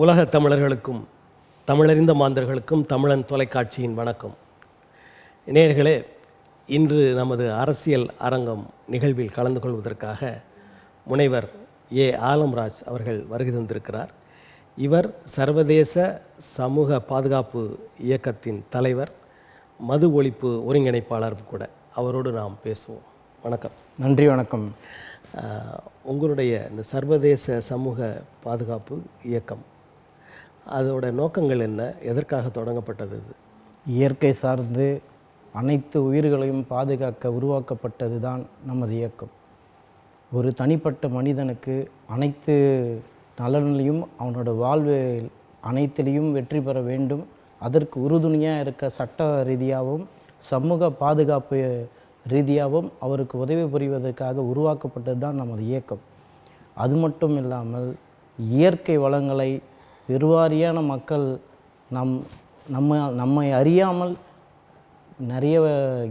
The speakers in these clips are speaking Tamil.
உலகத் தமிழர்களுக்கும் தமிழறிந்த மாந்தர்களுக்கும் தமிழன் தொலைக்காட்சியின் வணக்கம். நேயர்களே, இன்று நமது அரசியல் அரங்கம் நிகழ்வில் கலந்து கொள்வதற்காக முனைவர் ஏ. ஆலம்ராஜ் அவர்கள் வருகை தந்திருக்கிறார். இவர் சர்வதேச சமூக பாதுகாப்பு இயக்கத்தின் தலைவர், மது ஒழிப்பு ஒருங்கிணைப்பாளரும் கூட. அவரோடு நாம் பேசுவோம். வணக்கம். நன்றி. வணக்கம். உங்களுடைய இந்த சர்வதேச சமூக பாதுகாப்பு இயக்கம், அதோட நோக்கங்கள் என்ன? எதற்காக தொடங்கப்பட்டது? இது இயற்கை சார்ந்து அனைத்து உயிர்களையும் பாதுகாக்க உருவாக்கப்பட்டது தான் நமது இயக்கம். ஒரு தனிப்பட்ட மனிதனுக்கு அனைத்து நலன்லையும் அவனோட வாழ்வில் அனைத்திலையும் வெற்றி பெற வேண்டும். அதற்கு உறுதுணையாக இருக்க சட்ட ரீதியாகவும் சமூக பாதுகாப்பு ரீதியாகவும் அவருக்கு உதவி புரிவதற்காக உருவாக்கப்பட்டது தான் நமது இயக்கம். அது மட்டும் இல்லாமல் இயற்கை வளங்களை பெருவாரியான மக்கள் நம்மை அறியாமல் நிறைய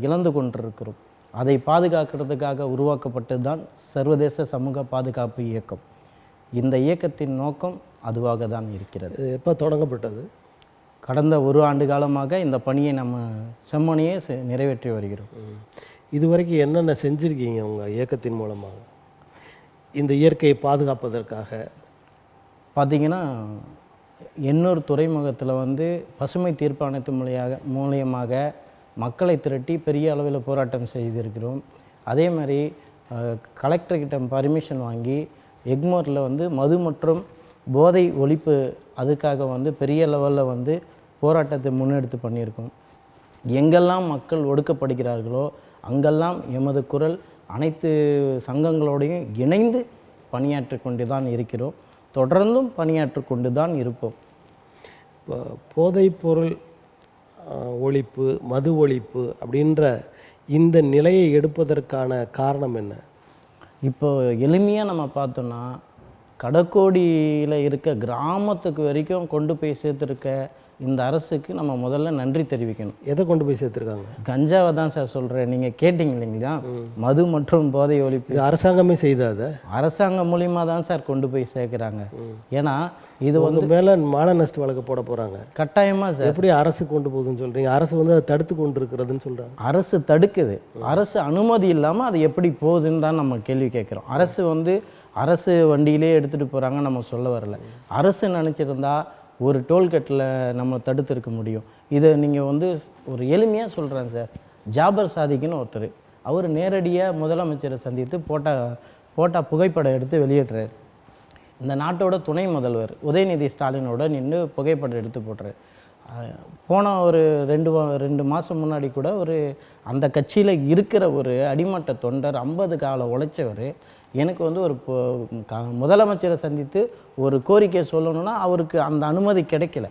இழந்து கொண்டிருக்கிறோம். அதை பாதுகாக்கிறதுக்காக உருவாக்கப்பட்டது தான் சர்வதேச சமூக பாதுகாப்பு இயக்கம். இந்த இயக்கத்தின் நோக்கம் அதுவாக தான் இருக்கிறது. எப்போ தொடங்கப்பட்டது? கடந்த ஒரு ஆண்டு காலமாக இந்த பணியை நம்ம செம்மணியே நிறைவேற்றி வருகிறோம். இதுவரைக்கும் என்னென்ன செஞ்சுருக்கீங்க உங்கள் இயக்கத்தின் மூலமாக இந்த இயற்கையை பாதுகாப்பதற்காக? பார்த்திங்கன்னா, எண்ணூர் துறைமுகத்தில் பசுமை தீர்ப்பாயத்து மூலியமாக மக்களை திரட்டி பெரிய அளவில் போராட்டம் செய்திருக்கிறோம். அதே மாதிரி கலெக்டர்கிட்ட பர்மிஷன் வாங்கி எக்மோரில் மது மற்றும் போதை ஒழிப்பு அதுக்காக பெரிய லெவலில் போராட்டத்தை முன்னெடுத்து பண்ணியிருக்கோம். எங்கெல்லாம் மக்கள் ஒடுக்கப்படுகிறார்களோ அங்கெல்லாம் எமது குரல் அனைத்து சங்கங்களோடையும் இணைந்து பணியாற்றி கொண்டு தான் இருக்கிறோம். தொடர்ந்தும் பணியாற்றி கொண்டு தான் இருப்போம். போதைப் பொருள் ஒழிப்பு, மது ஒழிப்பு அப்படின்ற இந்த நிலையை எடுப்பதற்கான காரணம் என்ன? இப்போ எளிமையாக நம்ம பார்த்தோன்னா, கடக்கோடியில் இருக்க கிராமத்துக்கு வரைக்கும் கொண்டு போய் சேர்த்துருக்க இந்த அரசுக்கு நம்ம முதல்ல நன்றி தெரிவிக்கணும். எதை கொண்டு போய் சேர்த்துருக்காங்க? கஞ்சாவை தான் சார் சொல்கிறேன். நீங்கள் கேட்டிங்க இல்லைங்களா, மது மற்றும் போதை ஒழிப்பு அரசாங்கமே செய்தாத அரசாங்கம் மூலியமாக தான் சார் கொண்டு போய் சேர்க்குறாங்க. ஏன்னா இது மேலே மான நஷ்ட வழக்கு போட போகிறாங்க கட்டாயமாக சார். எப்படி அரசு கொண்டு போகுதுன்னு சொல்கிறீங்க? அரசு அதை தடுத்து கொண்டு இருக்கிறதுன்னு சொல்கிறாங்க. அரசு தடுக்குது. அரசு அனுமதி இல்லாமல் அது எப்படி போகுதுன்னு தான் நம்ம கேள்வி கேட்குறோம். அரசு வண்டியிலே எடுத்துகிட்டு போகிறாங்க நம்ம சொல்ல வரல. அரசு நினச்சிருந்தா ஒரு டோல்கேட்டில் நம்ம தடுத்துருக்க முடியும். இதை நீங்கள் ஒரு எளிமையாக சொல்கிறேன் சார். ஜாபர் சாதிக்குன்னு ஒருத்தர், அவர் நேரடியாக முதலமைச்சரை சந்தித்து போட்டா புகைப்படம் எடுத்து வெளியிடுறார். இந்த நாட்டோட துணை முதல்வர் உதயநிதி ஸ்டாலினோட நின்று புகைப்படம் எடுத்து போடுறார். போன ஒரு ரெண்டு மாதம் முன்னாடி கூட அந்த கட்சியில் இருக்கிற ஒரு அடிமட்ட தொண்டர் 50 கால உழைச்சவர் எனக்கு ஒரு முதலமைச்சரை சந்தித்து ஒரு கோரிக்கை சொல்லணும்னா அவருக்கு அந்த அனுமதி கிடைக்கல.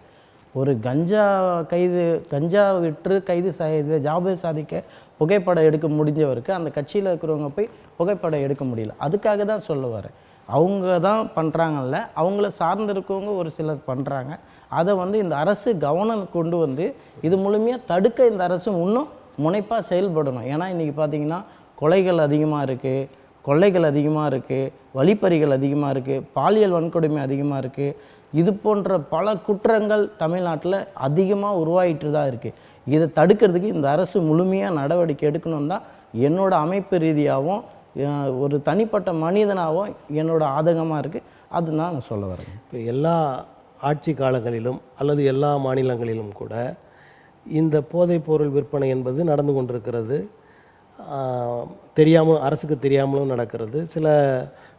ஒரு கஞ்சா விற்று கைது செய்த ஜாபர் சாதிக்க புகைப்படம் எடுக்க முடிஞ்சவருக்கு அந்த கட்சியில் இருக்கிறவங்க போய் புகைப்படம் எடுக்க முடியல. அதுக்காக தான் சொல்ல வரேன். அவங்க தான் பண்ணுறாங்கல்ல, அவங்கள சார்ந்திருக்கவங்க ஒரு சிலர் பண்ணுறாங்க. அதை இந்த அரசு கவனம் கொண்டு இது மூலமையாக தடுக்க இந்த அரசு இன்னும் முனைப்பாக செயல்படணும். ஏன்னா இன்றைக்கி பார்த்திங்கன்னா கொலைகள் அதிகமாக இருக்குது, கொள்ளைகள் அதிகமாக இருக்குது, வழிப்பறிகள் அதிகமாக இருக்குது, பாலியல் வன்கொடுமை அதிகமாக இருக்குது. இது போன்ற பல குற்றங்கள் தமிழ்நாட்டில் அதிகமாக உருவாகிட்டு தான் இருக்குது. இதை தடுக்கிறதுக்கு இந்த அரசு முழுமையாக நடவடிக்கை எடுக்கணும் தான் என்னோட அமைப்பு ரீதியாகவும் ஒரு தனிப்பட்ட மனிதனாகவும் என்னோட ஆதங்கமாக இருக்குது. அதுதான் நான் சொல்ல வரேன். இப்போ எல்லா ஆட்சி காலங்களிலும் அல்லது எல்லா மாநிலங்களிலும் கூட இந்த போதைப் பொருள் விற்பனை என்பது நடந்து கொண்டிருக்கிறது. அரசுக்கு தெரியாமலும் நடக்கிறது. சில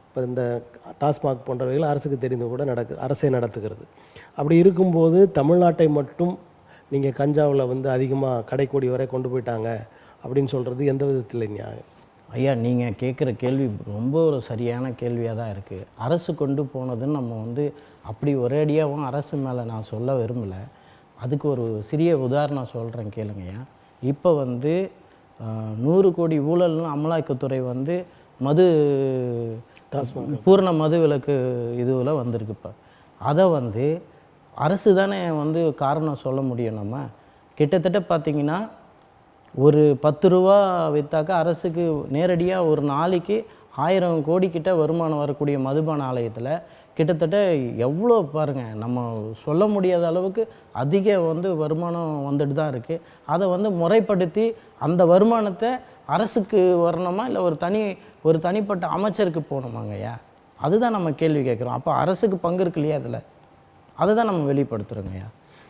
இப்போ இந்த டாஸ்மாக் போன்றவைகள் அரசுக்கு தெரிந்து கூட அரசே நடத்துகிறது. அப்படி இருக்கும்போது தமிழ்நாட்டை மட்டும் நீங்கள் கஞ்சாவில் அதிகமாக கடைக்கோடி வரை கொண்டு போயிட்டாங்க அப்படின்னு சொல்கிறது எந்த விதத்தில் நியாயம்? ஐயா, நீங்கள் கேட்குற கேள்வி ரொம்ப ஒரு சரியான கேள்வியாக தான் இருக்குது. அரசு கொண்டு போனதுன்னு நம்ம அப்படி ஒரேடியாகவும் அரசு மேலே நான் சொல்ல விரும்பலை. அதுக்கு ஒரு சிறிய உதாரணம் சொல்கிறேன் கேளுங்கய்யா. இப்போ 100 கோடி ஊழல்னு அமலாக்கத்துறை மது பூர்ண மது விலக்கு இதுவில் வந்திருக்கு. இப்போ அதை அரசு தானே காரணம் சொல்ல முடியும். நம்ம கிட்டத்தட்ட பார்த்திங்கன்னா ஒரு 10 ரூபா விற்றாக்கா அரசுக்கு நேரடியாக ஒரு நாளைக்கு 1000 கோடி கிட்ட வருமானம் வரக்கூடிய மதுபான ஆலயத்தில் கிட்டத்தட்ட எவ்வளோ பாருங்கள், நம்ம சொல்ல முடியாத அளவுக்கு அதிக வந்து வருமானம் வந்துட்டு தான் இருக்குது. அதை வந்து முறைப்படுத்தி அந்த வருமானத்தை அரசுக்கு வரணுமா, இல்லை ஒரு தனிப்பட்ட அமைச்சருக்கு போகணுமாங்கய்யா? அதுதான் நம்ம கேள்வி கேட்குறோம். அப்போ அரசுக்கு பங்கு இருக்கு இல்லையா அதில், அதை தான் நம்ம வெளிப்படுத்துகிறோங்கய்யா.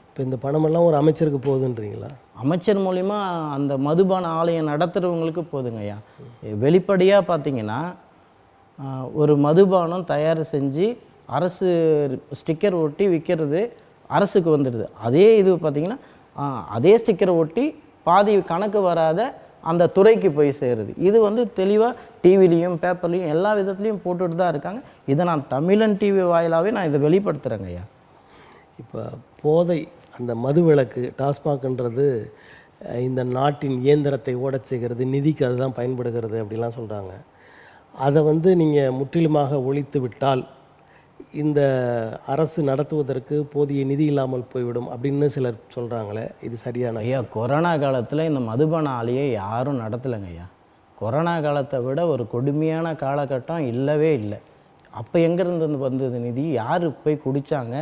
இப்போ இந்த பணமெல்லாம் ஒரு அமைச்சருக்கு போகுதுன்றீங்களா? அமைச்சர் மூலிமா அந்த மதுபான ஆலயம் நடத்துகிறவங்களுக்கு போதுங்கய்யா. வெளிப்படையாக பார்த்தீங்கன்னா ஒரு மதுபானம் தயார் செஞ்சு அரசு ஸ்டிக்கர் ஒட்டி விற்கிறது அரசுக்கு வந்துடுது. அதே இது பார்த்திங்கன்னா அதே ஸ்டிக்கரை ஒட்டி பாதி கணக்கு வராத அந்த துறைக்கு போய் சேருது. இது வந்து தெளிவாக டிவிலையும் பேப்பர்லேயும் எல்லா விதத்துலேயும் போட்டுட்டு தான் இருக்காங்க. இதை நான் தமிழன் டிவி வாயிலாகவே நான் இதை வெளிப்படுத்துகிறேங்க ஐயா. இப்போ போதை அந்த மது விலக்கு டாஸ்மாக்ன்றது இந்த நாட்டின் இயந்திரத்தை ஓடச் செய்கிறது, நிதிக்கு அதுதான் பயன்படுகிறது அப்படிலாம் சொல்கிறாங்க. அதை வந்து நீங்கள் முற்றிலுமாக ஒழித்து விட்டால் இந்த அரசு நடத்துவதற்கு போதிய நிதி இல்லாமல் போய்விடும் அப்படின்னு சிலர் சொல்கிறாங்களே, இது சரியான? ஐயா, கொரோனா காலத்தில் இந்த மதுபான ஆலையை யாரும் நடத்தலைங்க ஐயா. கொரோனா காலத்தை விட ஒரு கொடுமையான காலகட்டம் இல்லவே இல்லை. அப்போ எங்கேருந்து வந்தது நிதி? யார் போய் குடித்தாங்க?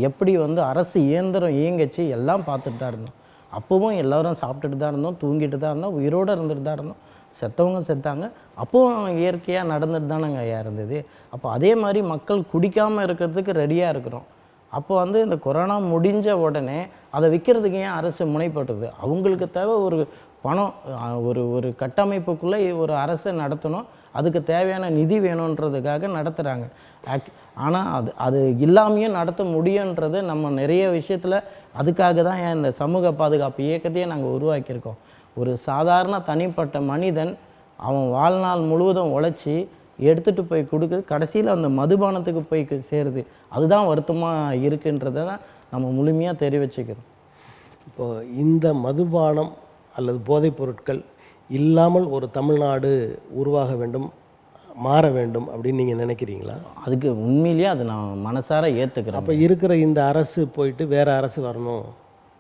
எப்படி வந்து அரசு இயந்திரம் இயங்கிச்சு எல்லாம் பார்த்துட்டு தான் இருந்தோம். அப்போவும் எல்லோரும் சாப்பிட்டுட்டு தான் இருந்தோம், தூங்கிட்டு தான் இருந்தோம், உயிரோடு இருந்துட்டு தான் இருந்தோம். செத்தவங்க செத்தாங்க, அப்போவும் இயற்கையாக நடந்துட்டு தானங்க ஐயா இருந்தது. அப்போ அதே மாதிரி மக்கள் குடிக்காமல் இருக்கிறதுக்கு ரெடியாக இருக்கிறோம். அப்போ வந்து இந்த கொரோனா முடிஞ்ச உடனே அதை விற்கிறதுக்கு ஏன் அரசு முனைப்பட்டது? அவங்களுக்கு தேவை ஒரு பணம், ஒரு கட்டமைப்புக்குள்ளே ஒரு அரசை நடத்தணும், அதுக்கு தேவையான நிதி வேணுன்றதுக்காக நடத்துகிறாங்க. ஆனால் அது இல்லாமையும் நடத்த முடியுன்றது நம்ம நிறைய விஷயத்தில் அதுக்காக தான் ஏன் இந்த சமூக பாதுகாப்பு இயக்கத்தையே நாங்கள் உருவாக்கியிருக்கோம். ஒரு சாதாரண தனிப்பட்ட மனிதன் அவன் வாழ்நாள் முழுவதும் உழைச்சி எடுத்துகிட்டு போய் கொடுக்குது, கடைசியில் அந்த மதுபானத்துக்கு போய் சேருது. அதுதான் வருத்தமாக இருக்குன்றதை தான் நம்ம முழுமையாக தெரிவிச்சுக்கிறோம். இப்போது இந்த மதுபானம் அல்லது போதைப் பொருட்கள் இல்லாமல் ஒரு தமிழ்நாடு உருவாக வேண்டும், மாற வேண்டும் அப்படின்னு நீங்கள் நினைக்கிறீங்களா? அதுக்கு உண்மையிலேயே அது நான் மனசார ஏற்றுக்கிறேன். அப்போ இருக்கிற இந்த அரசு போயிட்டு வேறு அரசு வரணும்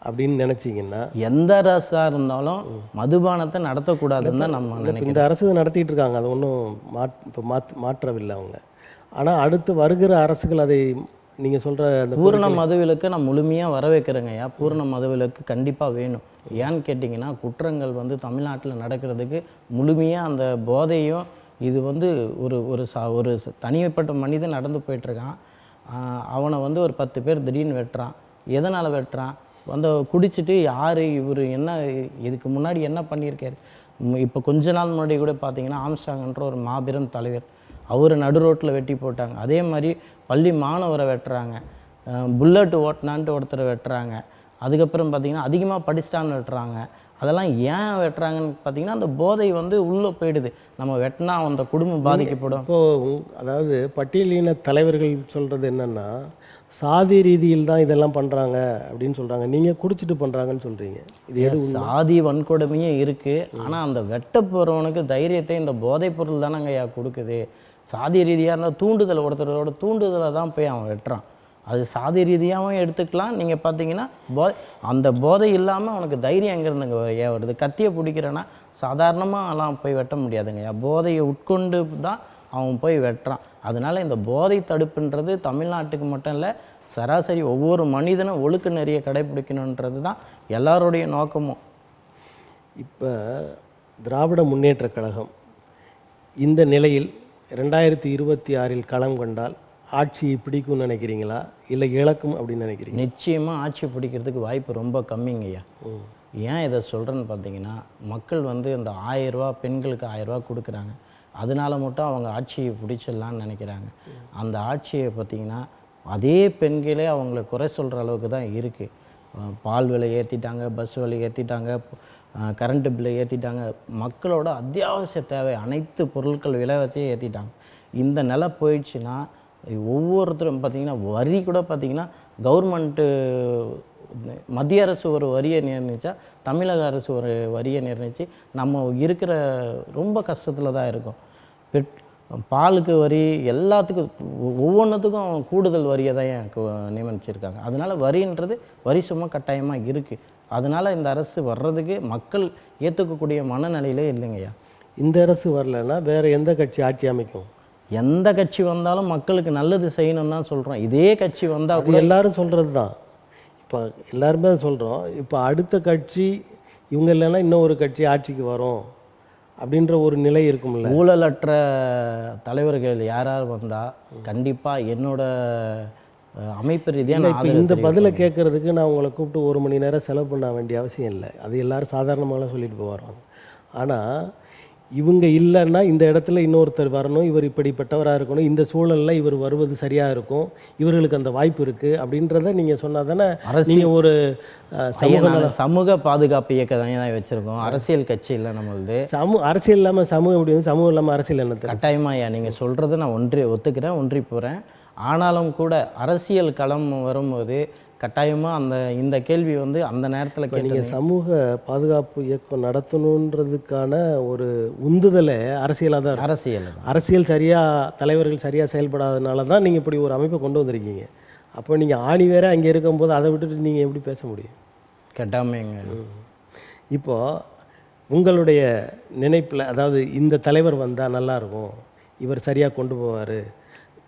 அப்படின்னு நினச்சிங்கன்னா, எந்த அரசாக இருந்தாலும் மதுபானத்தை நடத்தக்கூடாதுன்னு தான் நம்ம நினைக்கிறோம். இந்த அரசு நடத்திட்டு இருக்காங்க, அது ஒன்றும் மாற்றவில்லை அவங்க. ஆனால் அடுத்து வருகிற அரசுகள் அதை நீங்கள் சொல்கிற அந்த பூரண மதுவிலக்கு நான் முழுமையாக வரவேற்கிறேங்க ஐயா. பூரண மதுவிலக்கு கண்டிப்பாக வேணும். ஏன்னு கேட்டிங்கன்னா, குற்றங்கள் வந்து தமிழ்நாட்டில் நடக்கிறதுக்கு முழுமையாக அந்த போதையும் இது வந்து ஒரு தனிப்பட்ட மனிதன் நடந்து போயிட்டுருக்கான். அவனை வந்து ஒரு 10 பேர் திடீர்னு வெட்டுறான். எதனால் வெட்டுறான்? வந்து குடிச்சிட்டு யார் இவர், என்ன இதுக்கு முன்னாடி என்ன பண்ணியிருக்காரு? இப்போ கொஞ்ச நாள் முன்னாடி கூட பார்த்தீங்கன்னா ஆம்ஸ்டாங்ன்ற ஒரு மாபெரும் தலைவர், அவரை நடு ரோட்டில் வெட்டி போட்டாங்க. அதே மாதிரி பள்ளி மாணவரை வெட்டுறாங்க, புல்லட் ஓட்டினான்ட்டு ஒருத்தரை வெட்டுறாங்க. அதுக்கப்புறம் பார்த்திங்கன்னா அதிகமாக படிச்சிட்டான்னு வெட்டுறாங்க. அதெல்லாம் ஏன் வெட்டுறாங்கன்னு பார்த்திங்கன்னா, அந்த போதை வந்து உள்ளே போயிடுது. நம்ம வெட்டினா அந்த குடும்பம் பாதிக்கப்படும். இப்போது அதாவது பட்டியலின தலைவர்கள் சொல்கிறது என்னென்னா, சாதி ரீதியில் தான் இதெல்லாம் பண்ணுறாங்க அப்படின்னு சொல்கிறாங்க. நீங்கள் குடிச்சிட்டு பண்ணுறாங்கன்னு சொல்கிறீங்க. இது எது? சாதி வன்கொடுமையும் இருக்குது. ஆனால் அந்த வெட்ட போகிறவனுக்கு தைரியத்தை இந்த போதைப் பொருள் தானங்க ஐயா கொடுக்குது. சாதி ரீதியாக இருந்தால் தூண்டுதல், ஒருத்தரோட தூண்டுதலை தான் போய் அவன் வெட்டுறான். அது சாதி ரீதியாகவும் எடுத்துக்கலாம். நீங்கள் பார்த்தீங்கன்னா அந்த போதை இல்லாமல் அவனுக்கு தைரியம் எங்கேருந்துங்க ஏன் வருது? கத்தியை பிடிக்கிறேன்னா சாதாரணமாக எல்லாம் போய் வெட்ட முடியாதுங்க. போதையை உட்கொண்டு தான் அவன் போய் வெட்டுறான். அதனால் இந்த போதை தடுப்புன்றது தமிழ்நாட்டுக்கு மட்டும் இல்லை, சராசரி ஒவ்வொரு மனிதனும் ஒழுக்க நெறியை கடைப்பிடிக்கணுன்றது தான் எல்லாருடைய நோக்கமும். இப்போ திராவிட முன்னேற்றக் கழகம் இந்த நிலையில் 2026 களம் கண்டால் ஆட்சியை பிடிக்கும்னு நினைக்கிறீங்களா, இல்லை இழக்கும் அப்படின்னு நினைக்கிறீங்க? நிச்சயமாக ஆட்சி பிடிக்கிறதுக்கு வாய்ப்பு ரொம்ப கம்மிங்கய்யா. ஏன் இதை சொல்கிறேன்னு பார்த்தீங்கன்னா, மக்கள் வந்து இந்த 1000 ரூபா, பெண்களுக்கு 1000 ரூபா கொடுக்குறாங்க, அதனால மட்டும் அவங்க ஆட்சியை பிடிச்சிடலான்னு நினைக்கிறாங்க. அந்த ஆட்சியை பார்த்திங்கன்னா அதே பெண்களே அவங்கள குறை சொல்கிற அளவுக்கு தான் இருக்குது. பால் விலை ஏற்றிட்டாங்க, பஸ் விலை ஏற்றிட்டாங்க, கரண்ட்டு பில்லை ஏற்றிட்டாங்க, மக்களோட அத்தியாவசிய தேவை அனைத்து பொருட்கள் விலைவாசியை ஏற்றிட்டாங்க. இந்த நிலை போயிடுச்சுன்னா ஒவ்வொருத்தரும் பார்த்திங்கன்னா வரி கூட பார்த்திங்கன்னா கவர்மெண்ட்டு மத்திய அரசு ஒரு வரியை நிர்ணயித்தா தமிழக அரசு ஒரு வரியை நிர்ணயித்து நம்ம இருக்கிற ரொம்ப கஷ்டத்தில் தான் இருக்கும். பாலுக்கு வரி, எல்லாத்துக்கும் ஒவ்வொன்றுத்துக்கும் கூடுதல் வரியை தான் நியமிச்சிருக்காங்க. அதனால் வரின்றது வரி சும்மா கட்டாயமாக இருக்குது. அதனால் இந்த அரசு வர்றதுக்கு மக்கள் ஏற்றுக்கக்கூடிய மனநிலையிலே இல்லைங்கய்யா. இந்த அரசு வரலைன்னா வேறு எந்த கட்சி ஆட்சி அமைக்கும்? எந்த கட்சி வந்தாலும் மக்களுக்கு நல்லது செய்யணும்னு தான் சொல்கிறோம். இதே கட்சி வந்தால் அது எல்லாரும் சொல்கிறது தான். இப்போ எல்லாருமே அதை சொல்கிறோம். இப்போ அடுத்த கட்சி இவங்க இல்லைன்னா இன்னும் ஒரு கட்சி ஆட்சிக்கு வரும் அப்படின்ற ஒரு நிலை இருக்கும்ல. ஊழலற்ற தலைவர்கள் யார் வந்தால் கண்டிப்பாக என்னோட அமைப்பு ரீதியாக இப்போ இந்த பதிலை கேட்குறதுக்கு நான் உங்களை கூப்பிட்டு 1 மணி நேரம் செலவு பண்ண வேண்டிய அவசியம் இல்லை. அது எல்லோரும் சாதாரணமாக சொல்லிட்டு போவாங்க. ஆனால் இவங்க இல்லைன்னா இந்த இடத்துல இன்னொருத்தர் வரணும், இவர் இப்படிப்பட்டவராக இருக்கணும், இந்த சூழலில் இவர் வருவது சரியாக இருக்கும், இவர்களுக்கு அந்த வாய்ப்பு இருக்குது அப்படின்றத நீங்கள் சொன்னால் தானே நீங்கள் ஒரு சமூக பாதுகாப்பு இயக்கம் தான் வச்சுருக்கோம். அரசியல் கட்சி இல்லை நம்மளது. அரசியல் இல்லாமல் சமூகம் எப்படி வந்து, சமூகம் இல்லாமல் அரசியல் என்ன? கட்டாயமாயா நீங்கள் சொல்கிறத நான் ஒத்துக்கிறேன், ஒன்றி போகிறேன். ஆனாலும் கூட அரசியல் களம் வரும்போது கட்டாயமாக இந்த கேள்வி வந்து அந்த நேரத்தில் நீங்கள் சமூக பாதுகாப்பு இயக்கம் நடத்தணுன்றதுக்கான ஒரு உந்துதலை அரசியலாக தான். அரசியல் சரியாக தலைவர்கள் சரியாக செயல்படாதனால தான் நீங்கள் இப்படி ஒரு அமைப்பை கொண்டு வந்திருக்கீங்க. அப்போ நீங்கள் ஆணி வேற அங்கே இருக்கும்போது அதை விட்டுட்டு நீங்கள் எப்படி பேச முடியும்? கட்டாயமேங்க. இப்போது உங்களுடைய நினைப்பில், அதாவது இந்த தலைவர் வந்தால் நல்லாயிருக்கும், இவர் சரியாக கொண்டு போவார்,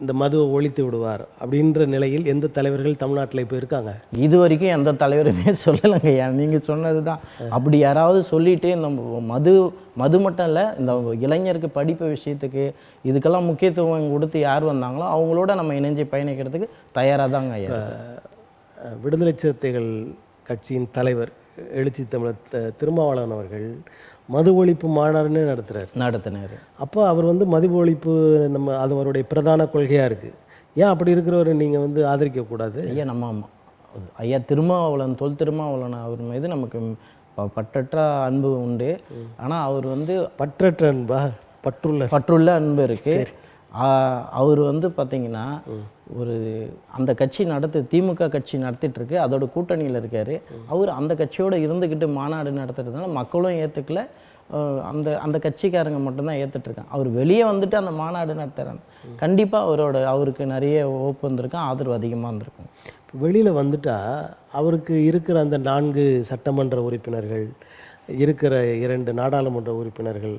இந்த மதுவை ஒழித்து விடுவார் அப்படின்ற நிலையில் எந்த தலைவர்கள் தமிழ்நாட்டில் இப்போ இருக்காங்க? இது வரைக்கும் எந்த தலைவருமே சொல்லலைங்க. நீங்கள் சொன்னது தான். அப்படி யாராவது சொல்லிவிட்டு இந்த மது மட்டும் இல்லை, இந்த இளைஞருக்கு படிப்பு விஷயத்துக்கு இதுக்கெல்லாம் முக்கியத்துவம் கொடுத்து யார் வந்தாங்களோ அவங்களோட நம்ம இணைஞ்சு பயணிக்கிறதுக்கு தயாராக தாங்க ஐயா. விடுதலை சிறுத்தைகள் கட்சியின் தலைவர் எழுச்சி தமிழர் திருமாவளவன் அவர்கள் மது ஒழிப்பு மாநாடுன்னு நடத்தினார். அப்போ அவர் வந்து மது ஒழிப்பு அது அவருடைய பிரதான கொள்கையாக இருக்குது. ஏன் அப்படி இருக்கிறவர் நீங்கள் வந்து ஆதரிக்கக்கூடாது? ஐயா திருமாவளவன், திருமாவளவன் அவர் மீது நமக்கு பற்றற்ற அன்பு உண்டு. ஆனால் அவர் வந்து பற்றற்ற அன்பா? பற்றுள்ள அன்பு இருக்குது. அவர் வந்து பார்த்திங்கன்னா அந்த கட்சி திமுக கட்சி நடத்திட்டுருக்கு, அதோட கூட்டணியில் இருக்கார். அவர் அந்த கட்சியோடு இருந்துக்கிட்டு மாநாடு நடத்துறதுனால மக்களும் ஏற்றுக்கல, அந்த கட்சிக்காரங்க மட்டும்தான் ஏற்றுட்ருக்காங்க. அவர் வெளியே வந்துட்டு அந்த மாநாடு நடத்துகிறாங்க. கண்டிப்பாக அவருக்கு நிறைய ஓப்பு வந்திருக்கும், ஆதரவு அதிகமாக இருந்திருக்கும். வெளியில் வந்துட்டால் அவருக்கு இருக்கிற அந்த 4 சட்டமன்ற உறுப்பினர்கள், இருக்கிற 2 நாடாளுமன்ற உறுப்பினர்கள்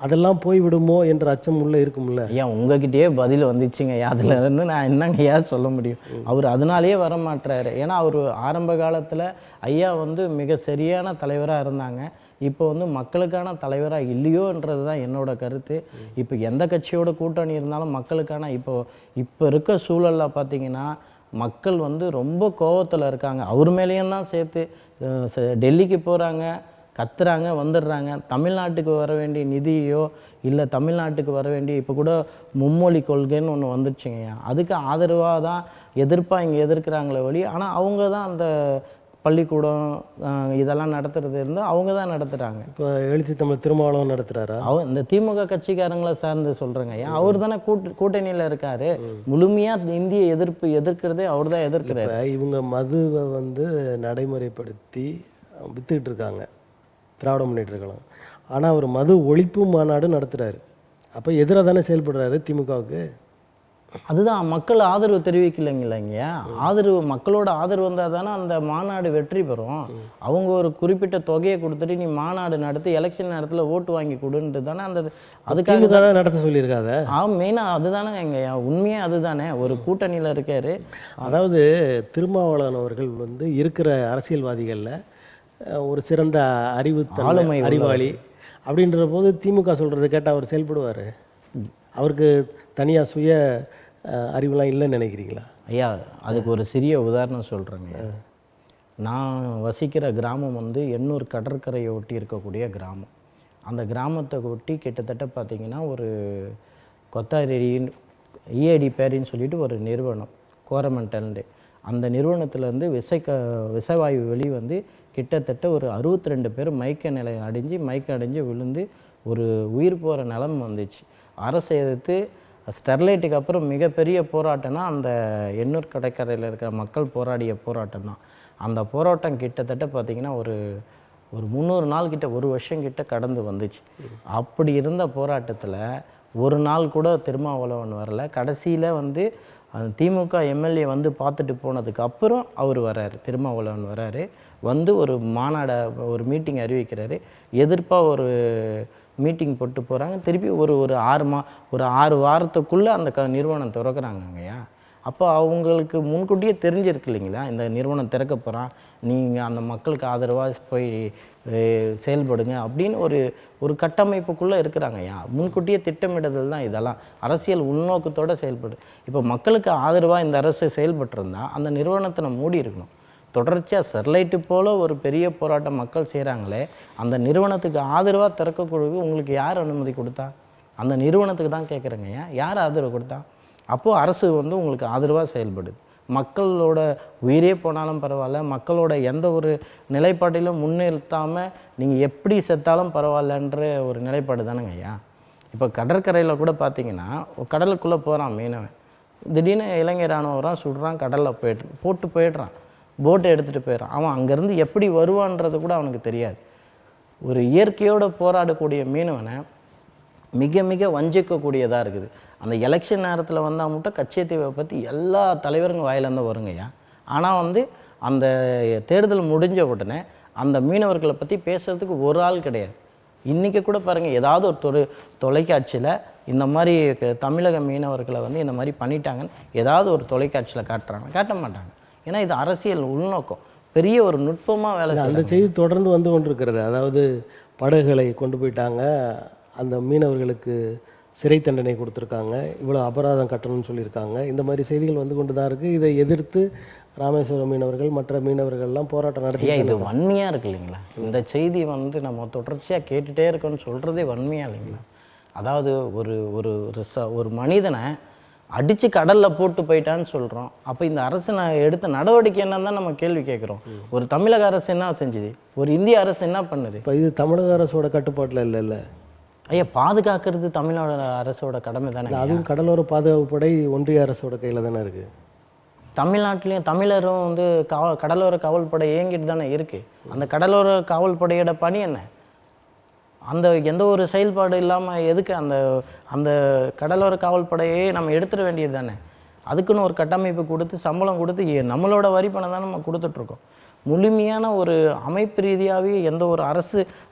அதெல்லாம் போய்விடுமோ என்ற அச்சம் உள்ளே இருக்கும்ல. ஐயா உங்ககிட்டயே பதில் வந்துச்சுங்க. அதில் இருந்து நான் என்னங்க சொல்ல முடியும்? அவர் அதனாலேயே வர மாட்டுறாரு. ஏன்னா அவர் ஆரம்ப காலத்தில் ஐயா வந்து மிக சரியான தலைவராக இருந்தாங்க. இப்போ வந்து மக்களுக்கான தலைவராக இல்லையோன்றது தான் என்னோட கருத்து. இப்போ எந்த கட்சியோட கூட்டணி இருந்தாலும் மக்களுக்கான இப்போ இருக்க சூழலில் பார்த்திங்கன்னா மக்கள் வந்து ரொம்ப கோபத்தில் இருக்காங்க. அவர் மேலேயும் தான் சேர்த்து டெல்லிக்கு போகிறாங்க, கத்துறாங்க, வந்துடுறாங்க. தமிழ்நாட்டுக்கு வர வேண்டிய நிதியோ இல்லை தமிழ்நாட்டுக்கு வர வேண்டிய இப்போ கூட மும்மொழி கொள்கைன்னு ஒன்று வந்துடுச்சுங்கய்யா. அதுக்கு ஆதரவாக தான் எதிர்ப்பாக இங்கே எதிர்க்கிறாங்களே வழி. ஆனால் அவங்க தான் அந்த பள்ளிக்கூடம் இதெல்லாம் நடத்துறது இருந்தால் அவங்க தான் நடத்துகிறாங்க. இப்போ எழுச்சி தமிழ் திருமாவளவன் நடத்துகிறாரா? இந்த திமுக கட்சிக்காரங்களை சார்ந்து சொல்கிறேங்க ஐயா. அவர் தானே கூட்டணியில் இருக்கார். முழுமையாக இந்திய எதிர்க்கிறதே அவர் தான் எதிர்க்கிறார். இவங்க மதுவை வந்து நடைமுறைப்படுத்தி வித்துக்கிட்டு இருக்காங்க திராவிட முன்னேற்ற கழகம். ஆனால் அவர் மது ஒழிப்பு மாநாடு நடத்துகிறாரு. அப்போ எதிராக தானே செயல்படுறாரு திமுகவுக்கு. அதுதான் மக்கள் ஆதரவு தெரிவிக்கலைங்கய்யா. மக்களோட ஆதரவு வந்தால் தானே அந்த மாநாடு வெற்றி பெறும். அவங்க ஒரு குறிப்பிட்ட தொகையை கொடுத்துட்டு நீ மாநாடு நடத்தி எலெக்ஷன் நேரத்தில் ஓட்டு வாங்கி கொடுன்ட்டு தானே அதுக்காக தான் நடத்த சொல்லியிருக்காங்க. மெயினாக அதுதானே எங்கய்யா, உண்மையாக அதுதானே. ஒரு கூட்டணியில் இருக்கார். அதாவது திருமாவளவன் அவர்கள் வந்து இருக்கிற அரசியல்வாதிகளில் ஒரு சிறந்த அறிவாளி அப்படின்ற போது திமுக சொல்கிறத கேட்டால் அவர் செயல்படுவார்? அவருக்கு தனியாக சுய அறிவுலாம் இல்லைன்னு நினைக்கிறீங்களா? ஐயா அதுக்கு ஒரு சிறிய உதாரணம் சொல்கிறேங்க. நான் வசிக்கிற கிராமம் வந்து எண்ணூர் கடற்கரையை ஒட்டி இருக்கக்கூடிய கிராமம். அந்த கிராமத்தை ஒட்டி கிட்டத்தட்ட பார்த்திங்கன்னா ஒரு கொத்தாரின்னு இஏடி பேரின்னு சொல்லிட்டு ஒரு நிறுவனம் கோரமெண்டல்ண்டு, அந்த நிறுவனத்துலேருந்து விஷவாயு வெளி வந்து கிட்டத்தட்ட ஒரு 62 பேர் மயக்க அடைஞ்சு விழுந்து ஒரு உயிர் போகிற நிலைமை வந்துச்சு. அரசை எதிர்த்து ஸ்டெர்லைட்டுக்கு அப்புறம் மிகப்பெரிய போராட்டம்னா அந்த எண்ணூர் கடற்கரையில் இருக்கிற மக்கள் போராடிய போராட்டம் தான். அந்த போராட்டம் கிட்டத்தட்ட பார்த்திங்கன்னா ஒரு 300 நாள் கிட்ட, 1 வருஷம் கிட்ட கடந்து வந்துச்சு. அப்படி இருந்த போராட்டத்தில் ஒரு நாள் கூட திருமாவளவன் வரல. கடைசியில் வந்து அந்த திமுக எம்எல்ஏ வந்து பார்த்துட்டு போனதுக்கு அப்புறம் அவர் வராரு, திருமாவளவன் வராரு. வந்து ஒரு மீட்டிங் அறிவிக்கிறாரு. எதிர்ப்பாக ஒரு மீட்டிங் போட்டு போகிறாங்க. திருப்பி ஒரு ஒரு 6 வாரத்துக்குள்ளே அந்த நிறுவனம் திறக்கிறாங்கங்கய்யா. அப்போ அவங்களுக்கு முன்கூட்டியே தெரிஞ்சிருக்கு இல்லைங்களா, இந்த நிறுவனம் திறக்க போகிறான், நீங்கள் அந்த மக்களுக்கு ஆதரவாக போய் செயல்படுங்க அப்படின்னு ஒரு கட்டமைப்புக்குள்ளே இருக்கிறாங்கய்யா. முன்கூட்டியே திட்டமிடுதல் தான் இதெல்லாம். அரசியல் உள்நோக்கத்தோடு செயல்படு. இப்போ மக்களுக்கு ஆதரவாக இந்த அரசு செயல்பட்டுருந்தா அந்த நிறுவனத்தை நம்ம மூடி இருக்கணும். தொடர்ச்சியாக ஸ்டெர்லைட்டு போல் ஒரு பெரிய போராட்டம் மக்கள் செய்கிறாங்களே, அந்த நிறுவனத்துக்கு ஆதரவாக திறக்கக்கூடிய உங்களுக்கு யார் அனுமதி கொடுத்தா? அந்த நிறுவனத்துக்கு தான் கேட்குறேங்கய்யா, யார் ஆதரவு கொடுத்தா? அப்போது அரசு வந்து உங்களுக்கு ஆதரவாக செயல்படுது. மக்களோட உயிரே போனாலும் பரவாயில்ல, மக்களோட எந்த ஒரு நிலைப்பாட்டிலும் முன்னிறுத்தாமல் நீங்கள் எப்படி செத்தாலும் பரவாயில்லன்ற ஒரு நிலைப்பாடு தானேங்க ஐயா. இப்போ கடற்கரையில் கூட பார்த்தீங்கன்னா கடலுக்குள்ளே போகிறான் மீனவன், திடீர்னு இலங்கை ராணுவம் சுடுறான், கடலில் போட்டு போயிடுறான், போட்டை எடுத்துகிட்டு போயிடுறான். அவன் அங்கேருந்து எப்படி வருவான்றது கூட அவனுக்கு தெரியாது. ஒரு இயற்கையோடு போராடக்கூடிய மீனவனை மிக மிக வஞ்சிக்கக்கூடியதாக இருக்குது. அந்த எலெக்ஷன் நேரத்தில் வந்தால் மட்டும் கச்சத்தீவை பற்றி எல்லா தலைவருங்க வாயிலேருந்து வருங்கய்யா. ஆனால் வந்து அந்த தேர்தல் முடிஞ்ச உடனே அந்த மீனவர்களை பற்றி பேசுகிறதுக்கு ஒரு ஆள் கிடையாது. இன்றைக்கி கூட பாருங்கள், ஏதாவது ஒரு தொலைக்காட்சியில் இந்த மாதிரி தமிழக மீனவர்களை வந்து இந்த மாதிரி பண்ணிட்டாங்கன்னு ஏதாவது ஒரு தொலைக்காட்சியில் காட்ட மாட்டாங்க. ஏன்னா இது அரசியல் உள்நோக்கம், பெரிய ஒரு நுட்பமாக வேலை செய்யும். அந்த செய்தி தொடர்ந்து வந்து கொண்டிருக்கிறது. அதாவது படகுகளை கொண்டு போயிட்டாங்க, அந்த மீனவர்களுக்கு சிறை தண்டனை கொடுத்துருக்காங்க, இவ்வளோ அபராதம் கட்டணும்னு சொல்லியிருக்காங்க. இந்த மாதிரி செய்திகள் வந்து கொண்டு தான் இருக்குது. இதை எதிர்த்து ராமேஸ்வரம் மீனவர்கள் மற்ற மீனவர்கள்லாம் போராட்டம் நடத்தி. இது வன்மையாக இருக்குது இல்லைங்களா? இந்த செய்தி வந்து நம்ம தொடர்ச்சியாக கேட்டுகிட்டே இருக்கோன்னு சொல்கிறதே வன்மையாக இல்லைங்களா? அதாவது ஒரு மனிதனை அடித்து கடலில் போட்டு போயிட்டான்னு சொல்கிறோம். அப்போ இந்த அரசு எடுத்த நடவடிக்கை என்னன்னு தான் நம்ம கேள்வி கேட்குறோம். ஒரு தமிழக அரசு என்ன செஞ்சுது, ஒரு இந்திய அரசு என்ன பண்ணுது? இப்போ இது தமிழக அரசோட கட்டுப்பாட்டில் இல்லைல்ல ஐயா. பாதுகாக்கிறது தமிழோட அரசோட கடமை தானே. அதுவும் கடலோர பாதுகாப்பு படை ஒன்றிய அரசோட கையில் தானே இருக்குது. தமிழ்நாட்டிலையும் தமிழரும் வந்து கடலோர காவல்படை இயங்கிட்டு தானே இருக்குது. அந்த கடலோர காவல்படையோட பணி என்ன? அந்த எந்த ஒரு செயல்பாடு இல்லாமல் எதுக்கு அந்த கடலோர காவல்படையை நம்ம எடுத்துட வேண்டியது தானே. அதுக்குன்னு ஒரு கட்டமைப்பு கொடுத்து சம்பளம் கொடுத்து நம்மளோட வரி பணம் தான் நம்ம கொடுத்துட்ருக்கோம். முழுமையான ஒரு அமைப்பு ரீதியாகவே எந்த ஒரு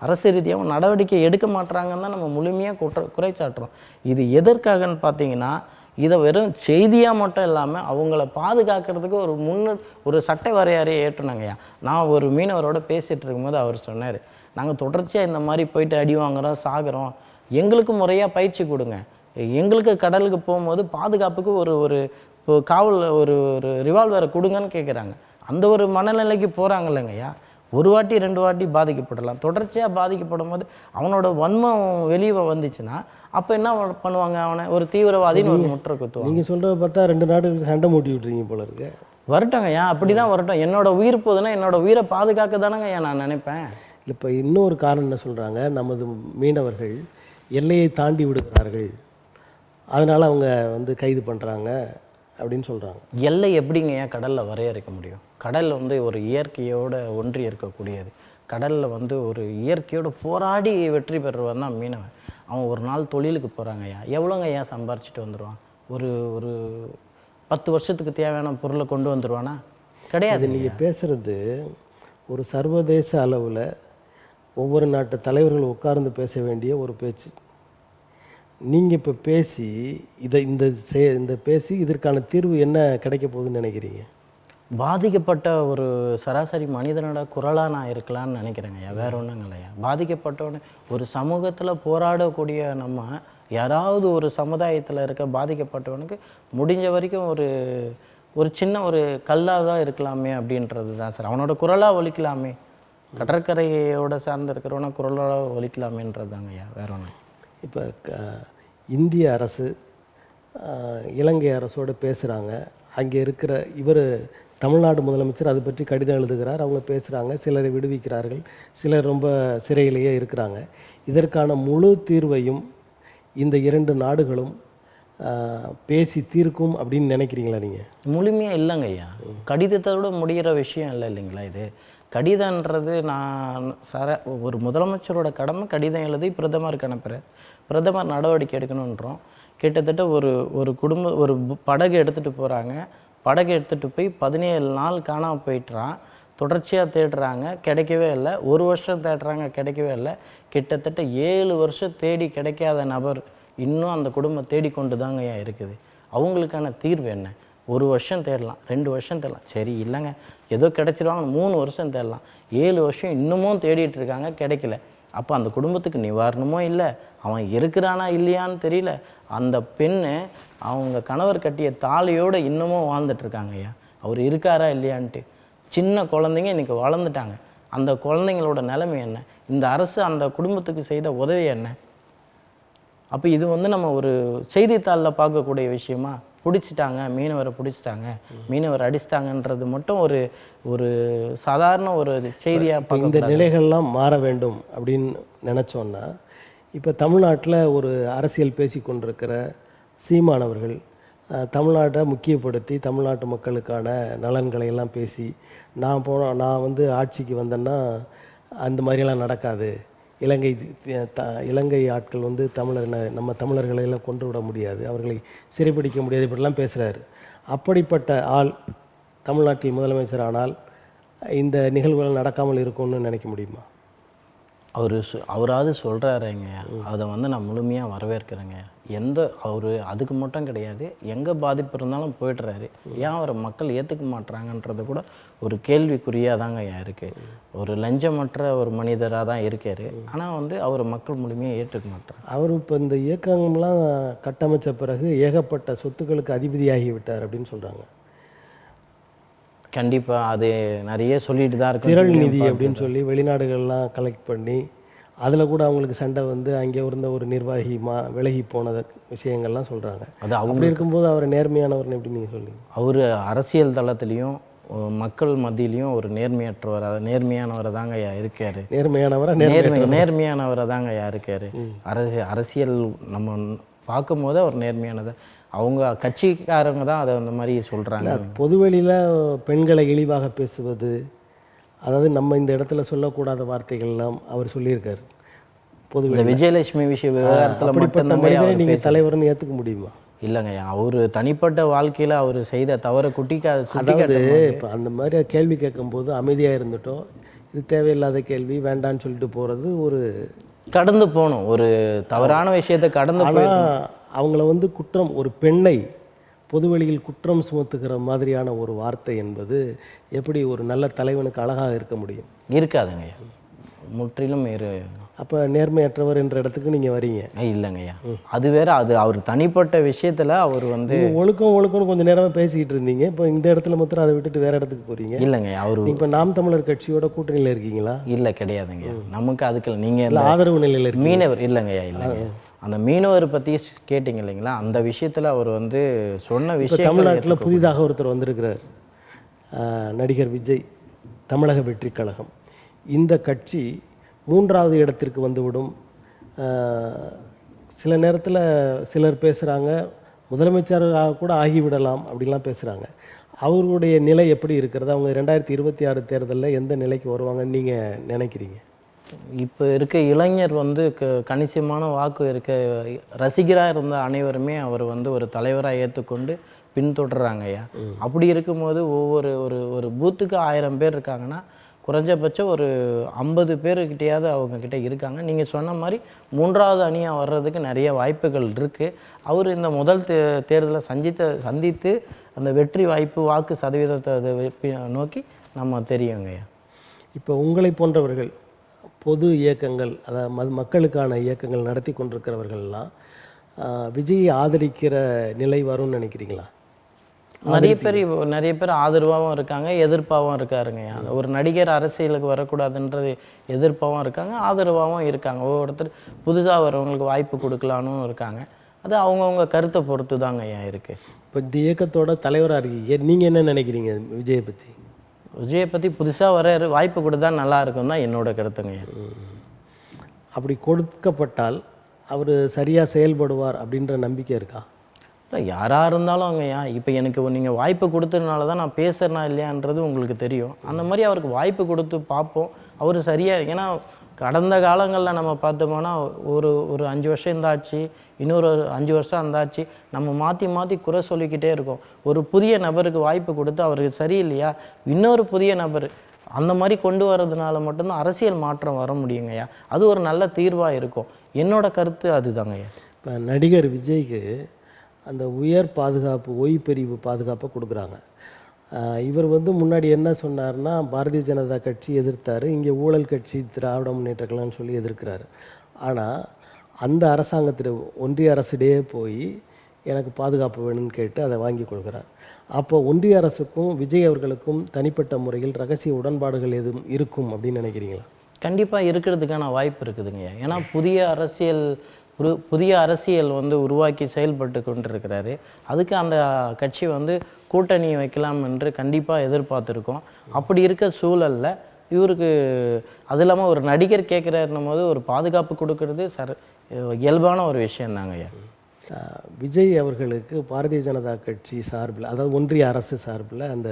அரசு ரீதியாகவும் நடவடிக்கை எடுக்க மாட்டுறாங்கன்னு தான் நம்ம முழுமையாக குறைச்சாட்டுறோம். இது எதற்காகன்னு பார்த்தீங்கன்னா, இதை வெறும் செய்தியாக மட்டும் இல்லாமல் அவங்கள பாதுகாக்கிறதுக்கு ஒரு சட்ட வரையறையை ஏற்றுனாங்கய்யா. நான் ஒரு மீனவரோட பேசிகிட்டு இருக்கும்போது அவர் சொன்னார், நாங்கள் தொடர்ச்சியாக இந்த மாதிரி போயிட்டு அடி வாங்குகிறோம், சாகிறோம், எங்களுக்கு முறையாக பயிற்சி கொடுங்க, எங்களுக்கு கடலுக்கு போகும்போது பாதுகாப்புக்கு ஒரு காவல் ஒரு ரிவால்வரை கொடுங்கன்னு கேட்குறாங்க. அந்த ஒரு மனநிலைக்கு போகிறாங்க இல்லைங்கய்யா. ஒரு வாட்டி 2 வாட்டி பாதிக்கப்படலாம். தொடர்ச்சியாக பாதிக்கப்படும் போது அவனோட வன்மம் வெளியே வந்துச்சுன்னா அப்போ என்ன பண்ணுவாங்க? அவனை ஒரு தீவிரவாதின்னு ஒரு முற்ற குத்துவாங்க. நீங்கள் சொல்கிறத பார்த்தா 2 நாடுகளுக்கு சண்டை மூட்டி விட்டுறீங்க போல இருக்கு. வரட்டோங்கய்யா, அப்படி தான் வரட்டும். என்னோட உயிர் போகுதுன்னா என்னோட உயிரை பாதுகாக்க தானேங்கய்யா நான் நினைப்பேன். இப்போ இன்னொரு காரணம் என்ன சொல்கிறாங்க, நமது மீனவர்கள் எல்லையை தாண்டி விடுகிறார்கள், அதனால் அவங்க வந்து கைது பண்ணுறாங்க அப்படின்னு சொல்கிறாங்க. எல்லை எப்படிங்கய்யா கடலில் வரையறுக்க முடியும்? கடல் வந்து ஒரு இயற்கையோடு ஒன்றி இருக்கக்கூடியது. கடலில் வந்து ஒரு இயற்கையோடு போராடி வெற்றி பெறுவன் தான் மீனவன். அவன் ஒரு நாள் தொழிலுக்கு போகிறாங்கய்யா, எவ்வளோங்கய்யா சம்பாரிச்சிட்டு வந்துடுவான்? ஒரு 10 வருஷத்துக்கு தேவையான பொருளை கொண்டு வந்துடுவானா? கிடையாது. நீங்கள் பேசுகிறது ஒரு சர்வதேச அளவில் ஒவ்வொரு நாட்டு தலைவர்கள் உட்கார்ந்து பேச வேண்டிய ஒரு பேச்சு. நீங்கள் இப்போ பேசி இந்த பேசி இதற்கான தீர்வு என்ன கிடைக்க போகுதுன்னு நினைக்கிறீங்க? பாதிக்கப்பட்ட ஒரு சராசரி மனிதனோட குரலாக நான் இருக்கலான்னு நினைக்கிறேங்க ஐயா, வேற ஒன்றும் இல்லையா. பாதிக்கப்பட்டவனு ஒரு சமூகத்தில் போராடக்கூடிய நம்ம யாராவது ஒரு சமுதாயத்தில் இருக்க பாதிக்கப்பட்டவனுக்கு முடிஞ்ச வரைக்கும் ஒரு சின்ன ஒரு கல்லாக தான் இருக்கலாமே அப்படின்றது தான் சார். அவனோட குரலாக ஒலிக்கலாமே, கடற்கரையோட சார்ந்து இருக்கிறவன குரலாக ஒலிக்கலாமேன்றது தாங்க ஐயா, வேற ஒன்று. இப்போ இந்திய அரசு இலங்கை அரசோடு பேசுகிறாங்க. அங்கே இருக்கிற தமிழ்நாடு முதலமைச்சர் அதை பற்றி கடிதம் எழுதுகிறார், அவங்க பேசுகிறாங்க, சிலரை விடுவிக்கிறார்கள், சிலர் ரொம்ப சிறையிலேயே இருக்கிறாங்க. இதற்கான முழு தீர்வையும் இந்த 2 நாடுகளும் பேசி தீர்க்கும் அப்படின்னு நினைக்கிறீங்களா நீங்கள்? முழுமையாக இல்லைங்க ஐயா, கடிதத்தோடு முடிகிற விஷயம் இல்லைங்களா இது. கடிதன்றது ஒரு முதலமைச்சரோட கடமை கடிதம் எழுதி பிரதமருக்கு அனுப்புகிறேன், பிரதமர் நடவடிக்கை எடுக்கணுன்றோம். கிட்டத்தட்ட ஒரு படகு எடுத்துகிட்டு போகிறாங்க, படகு எடுத்துகிட்டு போய் 17 நாள் காணாமல் போயிட்டுறான். தொடர்ச்சியாக தேடுறாங்க, கிடைக்கவே இல்லை. 1 வருஷம் தேடுறாங்க, கிடைக்கவே இல்லை. கிட்டத்தட்ட 7 வருஷம் தேடி கிடைக்காத நபர் இன்னும் அந்த குடும்பம் தேடிக்கொண்டு தாங்க இருக்குது. அவங்களுக்கான தீர்வு என்ன? 1 வருஷம் தேடலாம், 2 வருஷம் தேடலாம், சரி இல்லைங்க ஏதோ கிடச்சிருவாங்க, 3 வருஷம் தேடலாம், 7 வருஷம் இன்னமும் தேடிட்டு இருக்காங்க, கிடைக்கல. அப்போ அந்த குடும்பத்துக்கு நிவாரணமும் இல்லை, அவன் இருக்கிறானா இல்லையான்னு தெரியல. அந்த பெண்ணு அவங்க கணவர் கட்டிய தாலியோடு இன்னமும் வாழ்ந்துட்டுருக்காங்க ஐயா. அவர் இருக்காரா இல்லையான்ட்டு. சின்ன குழந்தைங்க இன்றைக்கி வளர்ந்துட்டாங்க. அந்த குழந்தைங்களோட நிலைமை என்ன? இந்த அரசு அந்த குடும்பத்துக்கு செய்த உதவி என்ன? அப்போ இது வந்து நம்ம ஒரு செய்தித்தாளில் பார்க்கக்கூடிய விஷயமா? பிடிச்சிட்டாங்க, மீனவரை பிடிச்சிட்டாங்க, மீனவர் அடிச்சிட்டாங்கன்றது மட்டும் ஒரு ஒரு சாதாரண ஒரு செய்தியாக பார்க்க. இந்த நிலைகள்லாம் மாற வேண்டும் அப்படின்னு நினச்சோன்னா, இப்போ தமிழ்நாட்டில் ஒரு அரசியல் பேசி கொண்டிருக்கிற சீமானவர்கள் தமிழ்நாட்டை முக்கியப்படுத்தி தமிழ்நாட்டு மக்களுக்கான நலன்களை எல்லாம் பேசி, நான் வந்து ஆட்சிக்கு வந்தேன்னா அந்த மாதிரியெல்லாம் நடக்காது, இலங்கை ஆட்கள் வந்து நம்ம தமிழர்களை எல்லாம் கொண்டு விட முடியாது, அவர்களை சிறைப்பிடிக்க முடியாது, இப்படிலாம் பேசுகிறாரு. அப்படிப்பட்ட ஆள் தமிழ்நாட்டில் முதலமைச்சர் ஆனால் இந்த நிகழ்வுகள் நடக்காமல் இருக்கும்னு நினைக்க முடியுமா? அவராவது சொல்கிறாருங்க, அதை வந்து நான் முழுமையாக வரவேற்கிறேங்க. அவர் அதுக்கு மட்டும் கிடையாது, எங்கே பாதிப்பு இருந்தாலும் போய்ட்டுறாரு. ஏன் அவரை மக்கள் ஏற்றுக்க மாட்டுறாங்கன்றது கூட ஒரு கேள்விக்குறியாக தாங்க இருக்குது. ஒரு லஞ்சமற்ற ஒரு மனிதராக தான் இருக்கார், ஆனால் வந்து அவர் மக்கள் முழுமையாக ஏற்றுக்க மாட்டார். அவர் இப்போ இந்த இயக்கங்கள்லாம் கட்டமைச்ச பிறகு ஏகப்பட்ட சொத்துக்களுக்கு அதிபதியாகி விட்டார் அப்படின்னு சொல்கிறாங்க. கண்டிப்பாக அது நிறைய சொல்லிட்டு தான் இருக்கு. திரள் நிதி அப்படின்னு சொல்லி வெளிநாடுகள்லாம் கலெக்ட் பண்ணி அதில் கூட அவங்களுக்கு சண்டை வந்து அங்கே இருந்த ஒரு நிர்வாகி விலகி போன விஷயங்கள்லாம் சொல்கிறாங்க. அது அப்படி இருக்கும்போது அவர் நேர்மையானவர்னு எப்படி நீங்கள் சொல்லுங்கள்? அவர் அரசியல் தளத்துலேயும் மக்கள் மத்தியிலையும் ஒரு நேர்மையானவரை தாங்க இருக்கார். நேர்மையானவரை தாங்க இருக்கார். அரசியல் நம்ம பார்க்கும்போது அவர் நேர்மையானதை அவங்க கட்சிக்காரங்க தான் அதை அந்த மாதிரி சொல்கிறாங்க. பொதுவெளியில் பெண்களை இழிவாக பேசுவது, அதாவது நம்ம இந்த இடத்துல சொல்லக்கூடாத வார்த்தைகள்லாம் அவர் சொல்லியிருக்காரு. பொதுவெளி விஜயலட்சுமி விஷய விவகாரத்தில் நீங்கள் தலைவர்னு ஏற்றுக்க முடியுமா? இல்லைங்க, அவர் தனிப்பட்ட வாழ்க்கையில் அவர் செய்த தவறை அதாவது இப்போ அந்த மாதிரி கேள்வி கேட்கும்போது அமைதியாக இருந்துட்டோம், இது தேவையில்லாத கேள்வி வேண்டான்னு சொல்லிட்டு போகிறது ஒரு கடந்து போகணும், ஒரு தவறான விஷயத்தை கடந்து போகணும். அவங்கள வந்து குற்றம், ஒரு பெண்ணை பொதுவெளியில் குற்றம் சுமத்துக்கிற மாதிரியான ஒரு வார்த்தை என்பது எப்படி ஒரு நல்ல தலைவனுக்கு அழகாக இருக்க முடியும்? இருக்காதுங்க, முற்றிலும் அப்போ நேர்மையற்றவர் என்ற இடத்துக்கு நீங்கள் வரீங்க. இல்லைங்கய்யா, அது வேற. அது அவர் தனிப்பட்ட விஷயத்தில் அவர் வந்து ஒழுக்கம்னு கொஞ்சம் நேரமாக பேசிக்கிட்டு இருந்தீங்க, இப்போ இந்த இடத்துல மாத்திரம் அதை விட்டுட்டு வேற இடத்துக்கு போகிறீங்க. இல்லைங்கய்யா, அவர் இப்போ நாம் தமிழர் கட்சியோட கூட்டணியில் இருக்கீங்களா? இல்லை, கிடையாதுங்க. நமக்கு அதுக்கு நீங்கள் ஆதரவு நிலையில் இருக்கு. மீனவர் இல்லைங்கய்யா, இல்லைங்க. அந்த மீனவர் பற்றி கேட்டிங்க இல்லைங்களா, அந்த விஷயத்தில் அவர் வந்து சொன்ன விஷயம். தமிழ்நாட்டில் புதிதாக ஒருத்தர் வந்திருக்கிறார், நடிகர் விஜய், தமிழக வெற்றி கழகம். இந்த கட்சி 3வது இடத்திற்கு வந்துவிடும். சில நேரத்தில் சிலர் பேசுகிறாங்க முதலமைச்சராக கூட ஆகிவிடலாம் அப்படின்லாம் பேசுகிறாங்க. அவர்களுடைய நிலை எப்படி இருக்கிறது? அவங்க 2026 தேர்தலில் எந்த நிலைக்கு வருவாங்கன்னு நீங்கள் நினைக்கிறீங்க? இப்போ இருக்க இளைஞர் வந்து கணிசமான வாக்கு இருக்க ரசிகராக இருந்த அனைவருமே அவர் வந்து ஒரு தலைவராக ஏற்றுக்கொண்டு பின்தொடர்றாங்க ஐயா. அப்படி இருக்கும்போது ஒரு பூத்துக்கு 1000 பேர் இருக்காங்கன்னா குறைஞ்சபட்சம் ஒரு 50 பேருக்கிட்டையாவது அவங்கக்கிட்ட இருக்காங்க. நீங்கள் சொன்ன மாதிரி 3வது அணியாக வர்றதுக்கு நிறைய வாய்ப்புகள் இருக்குது. அவர் இந்த முதல் தேர்தலை சந்தித்து அந்த வெற்றி வாய்ப்பு வாக்கு சதவீதத்தை நோக்கி நம்ம தெரியுங்க ஐயா. இப்போ உங்களை போன்றவர்கள் பொது இயக்கங்கள், அதாவது மக்களுக்கான இயக்கங்கள் நடத்தி கொண்டிருக்கிறவர்கள்லாம் விஜயை ஆதரிக்கிற நிலை வரும்னு நினைக்கிறீங்களா? நிறைய பேர் ஆதரவாகவும் இருக்காங்க, எதிர்ப்பாகவும் இருக்காருங்க. ஒரு நடிகர் அரசியலுக்கு வரக்கூடாதுன்றது எதிர்ப்பாகவும் இருக்காங்க, ஆதரவாகவும் இருக்காங்க. ஒவ்வொருத்தர் புதுசாக வரவங்களுக்கு வாய்ப்பு கொடுக்கலான்னு இருக்காங்க. அது அவங்கவுங்க கருத்தை பொறுத்து தாங்க ஐயா இருக்குது. இப்போ இந்த இயக்கத்தோட தலைவராக இருக்கீங்க, நீங்கள் என்ன நினைக்கிறீங்க விஜயை பற்றி? விஜயை பற்றி புதுசாக வர வாய்ப்பு கொடுத்தா நல்லா இருக்கும் தான் என்னோட கருத்துங்க. அப்படி கொடுக்கப்பட்டால் அவர் சரியாக செயல்படுவார் அப்படின்ற நம்பிக்கை இருக்கா? இல்லை, யாராக இருந்தாலும் அவங்கய்யா, இப்போ எனக்கு நீங்கள் வாய்ப்பு கொடுத்ததுனால தான் நான் பேசுகிறேனா இல்லையான்றது உங்களுக்கு தெரியும். அந்த மாதிரி அவருக்கு வாய்ப்பு கொடுத்து பார்ப்போம். அவர் சரியாக, ஏன்னா கடந்த காலங்களில் நம்ம பார்த்தோம்னா ஒரு 5 வருஷம் இருந்தாச்சு, இன்னொரு 5 வருஷம் இருந்தாச்சு, நம்ம மாற்றி குறை சொல்லிக்கிட்டே இருக்கோம். ஒரு புதிய நபருக்கு வாய்ப்பு கொடுத்து அவருக்கு சரியில்லையா, இன்னொரு புதிய நபர் அந்த மாதிரி கொண்டு வர்றதுனால மட்டும்தான் அரசியல் மாற்றம் வர முடியுங்கய்யா. அது ஒரு நல்ல தீர்வாக இருக்கும். என்னோட கருத்து அதுதாங்கய்யா. இப்போ நடிகர் விஜய்க்கு அந்த உயர் பாதுகாப்பு ஓய்பிரிவு பாதுகாப்பை கொடுக்குறாங்க. இவர் வந்து முன்னாடி என்ன சொன்னார்னா, பாரதிய ஜனதா கட்சி எதிர்த்தார், இங்கே ஊழல் கட்சி திராவிட முன்னேற்ற கழகம்னு சொல்லி எதிர்க்கிறாரு. ஆனால் அந்த அரசாங்கத்தில் ஒன்றிய அரசிடையே போய் எனக்கு பாதுகாப்பு வேணும்னு கேட்டு அதை வாங்கி கொள்கிறார். அப்போ ஒன்றிய அரசுக்கும் விஜய் அவர்களுக்கும் தனிப்பட்ட முறையில் ரகசிய உடன்பாடுகள் எதுவும் இருக்கும் அப்படின்னு நினைக்கிறீங்களா? கண்டிப்பாக இருக்கிறதுக்கான வாய்ப்பு இருக்குதுங்கய்யா. ஏன்னா புதிய அரசியல் வந்து உருவாக்கி செயல்பட்டு கொண்டிருக்கிறாரு. அதுக்கு அந்த கட்சி வந்து கூட்டணி வைக்கலாம் என்று கண்டிப்பாக எதிர்பார்த்துருக்கோம். அப்படி இருக்க சூழலில் இவருக்கு அது இல்லாமல் ஒரு நடிகர் கேட்குறாருன்னும் போது ஒரு பாதுகாப்பு கொடுக்கறது இயல்பான ஒரு விஷயந்தாங்க ஐயா. விஜய் அவர்களுக்கு பாரதிய ஜனதா கட்சி சார்பில், அதாவது ஒன்றிய அரசு சார்பில் அந்த